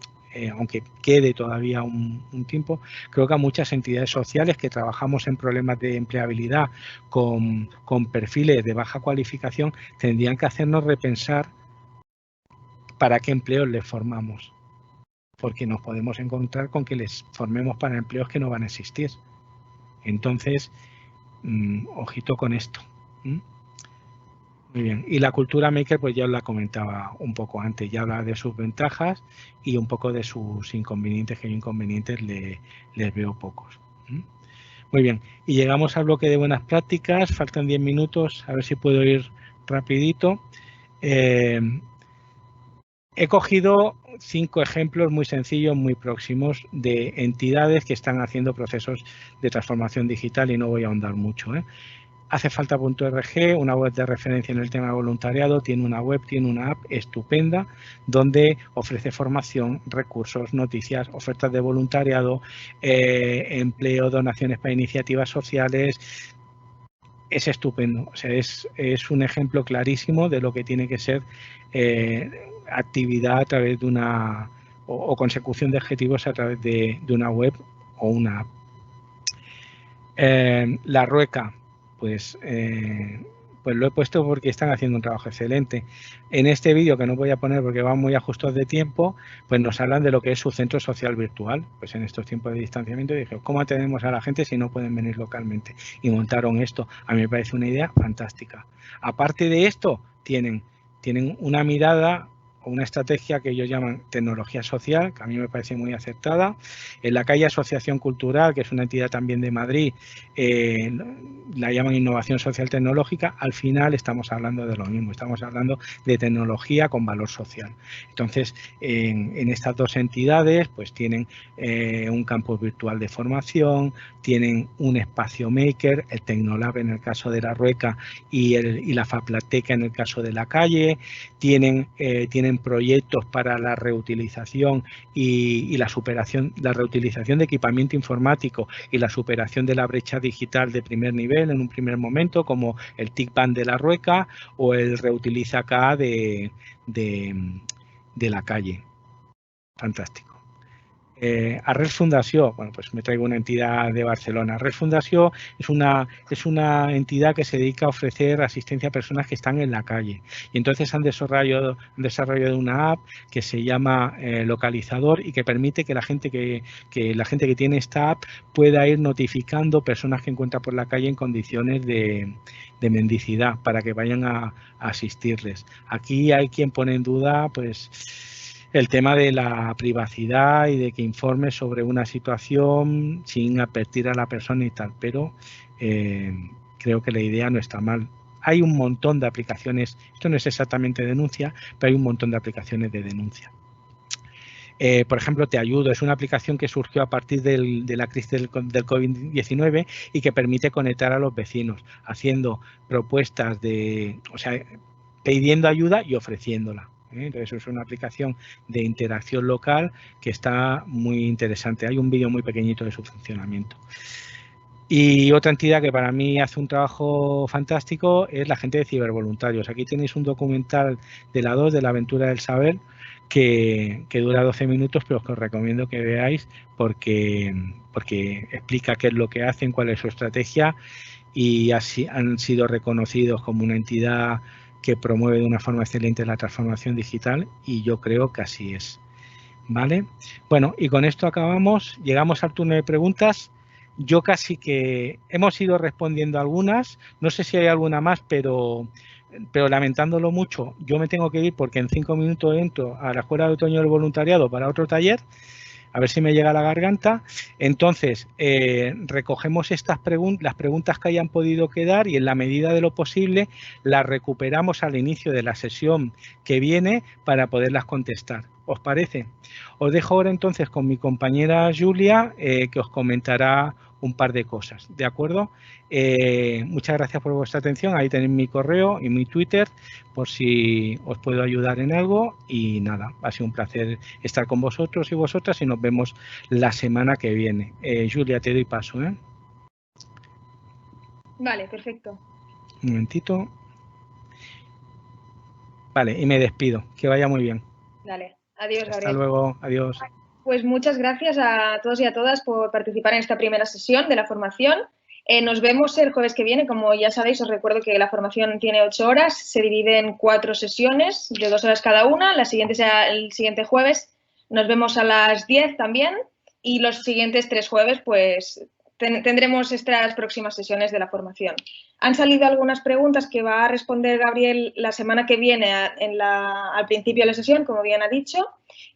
aunque quede todavía un tiempo, creo que a muchas entidades sociales que trabajamos en problemas de empleabilidad con perfiles de baja cualificación tendrían que hacernos repensar para qué empleos les formamos, porque nos podemos encontrar con que les formemos para empleos que no van a existir. Entonces, ojito con esto. Muy bien. Y la cultura maker, pues ya os la comentaba un poco antes, ya hablaba de sus ventajas y un poco de sus inconvenientes, que inconvenientes les veo pocos. Muy bien. Y llegamos al bloque de buenas prácticas, faltan 10 minutos, a ver si puedo ir rapidito. He cogido 5 ejemplos muy sencillos, muy próximos, de entidades que están haciendo procesos de transformación digital y no voy a ahondar mucho. Hacefalta.org, una web de referencia en el tema de voluntariado, tiene una web, tiene una app estupenda donde ofrece formación, recursos, noticias, ofertas de voluntariado, empleo, donaciones para iniciativas sociales. Es estupendo, o sea, es un ejemplo clarísimo de lo que tiene que ser actividad a través de una o consecución de objetivos a través de una web o una app. La Rueca, pues lo he puesto porque están haciendo un trabajo excelente. En este vídeo, que no voy a poner porque van muy ajustados de tiempo, pues nos hablan de lo que es su centro social virtual. Pues en estos tiempos de distanciamiento dije, ¿cómo atendemos a la gente si no pueden venir localmente? Y montaron esto. A mí me parece una idea fantástica. Aparte de esto, tienen una mirada o una estrategia que ellos llaman tecnología social, que a mí me parece muy acertada. En la calle Asociación Cultural, que es una entidad también de Madrid, la llaman innovación social tecnológica. Al final estamos hablando de lo mismo, estamos hablando de tecnología con valor social. Entonces, en estas dos entidades, pues tienen un campus virtual de formación, tienen un espacio maker, el Tecnolab en el caso de la Rueca y la Faplateca en el caso de la calle, tienen proyectos para la reutilización y la superación, la reutilización de equipamiento informático y la superación de la brecha digital de primer nivel en un primer momento, como el TIC-BAN de la Rueca o el Reutiliza acá de la calle. Fantástico. Arrels Fundació, bueno, pues me traigo una entidad de Barcelona. Arrels Fundació es una entidad que se dedica a ofrecer asistencia a personas que están en la calle. Y entonces han desarrollado una app que se llama Localizador y que permite que la gente que tiene esta app pueda ir notificando personas que encuentra por la calle en condiciones de mendicidad para que vayan a asistirles. Aquí hay quien pone en duda, pues, el tema de la privacidad y de que informe sobre una situación sin advertir a la persona y tal, pero creo que la idea no está mal. Hay un montón de aplicaciones, esto no es exactamente denuncia, pero hay un montón de aplicaciones de denuncia. Por ejemplo, Te Ayudo es una aplicación que surgió a partir de la crisis del COVID-19 y que permite conectar a los vecinos, haciendo propuestas pidiendo ayuda y ofreciéndola. Entonces es una aplicación de interacción local que está muy interesante. Hay un vídeo muy pequeñito de su funcionamiento. Y otra entidad que para mí hace un trabajo fantástico es la gente de cibervoluntarios. Aquí tenéis un documental de la 2, de la aventura del saber, que dura 12 minutos, pero os recomiendo que veáis porque explica qué es lo que hacen, cuál es su estrategia y así han sido reconocidos como una entidad que promueve de una forma excelente la transformación digital y yo creo que así es. ¿Vale? Bueno, y con esto acabamos. Llegamos al turno de preguntas. Yo casi que hemos ido respondiendo algunas. No sé si hay alguna más, pero lamentándolo mucho, yo me tengo que ir porque en 5 minutos entro a la Escuela de Otoño del Voluntariado para otro taller. A ver si me llega a la garganta. Entonces, recogemos las preguntas que hayan podido quedar y en la medida de lo posible las recuperamos al inicio de la sesión que viene para poderlas contestar. ¿Os parece? Os dejo ahora entonces con mi compañera Julia, que os comentará un par de cosas, ¿de acuerdo? Muchas gracias por vuestra atención. Ahí tenéis mi correo y mi Twitter por si os puedo ayudar en algo. Y nada, ha sido un placer estar con vosotros y vosotras y nos vemos la semana que viene. Julia, te doy paso, ¿eh? Vale, perfecto. Un momentito. Vale, y me despido. Que vaya muy bien. Dale, adiós, Gabriel. Hasta luego, adiós. Pues muchas gracias a todos y a todas por participar en esta primera sesión de la formación. Nos vemos el jueves que viene. Como ya sabéis, os recuerdo que la formación tiene 8 horas, se divide en 4 sesiones de 2 horas cada una. La siguiente será el siguiente jueves. Nos vemos a las 10 también y los siguientes 3 jueves pues tendremos estas próximas sesiones de la formación. Han salido algunas preguntas que va a responder Gabriel la semana que viene al principio de la sesión, como bien ha dicho.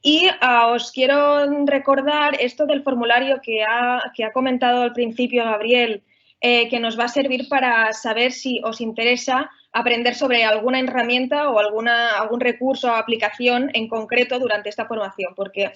Y os quiero recordar esto del formulario que ha comentado al principio Gabriel, que nos va a servir para saber si os interesa aprender sobre alguna herramienta o algún recurso o aplicación en concreto durante esta formación, porque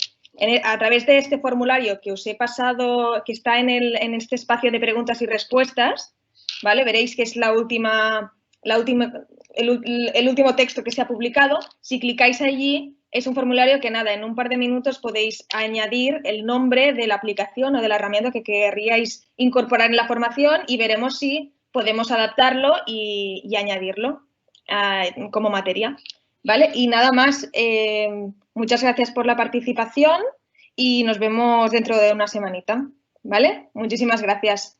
a través de este formulario que os he pasado, que está en este espacio de preguntas y respuestas, ¿vale? Veréis que es el último texto que se ha publicado. Si clicáis allí, es un formulario que nada, en un par de minutos podéis añadir el nombre de la aplicación o de la herramienta que querríais incorporar en la formación y veremos si podemos adaptarlo y añadirlo como materia, ¿vale? Y nada más, muchas gracias por la participación y nos vemos dentro de una semanita, ¿vale? Muchísimas gracias.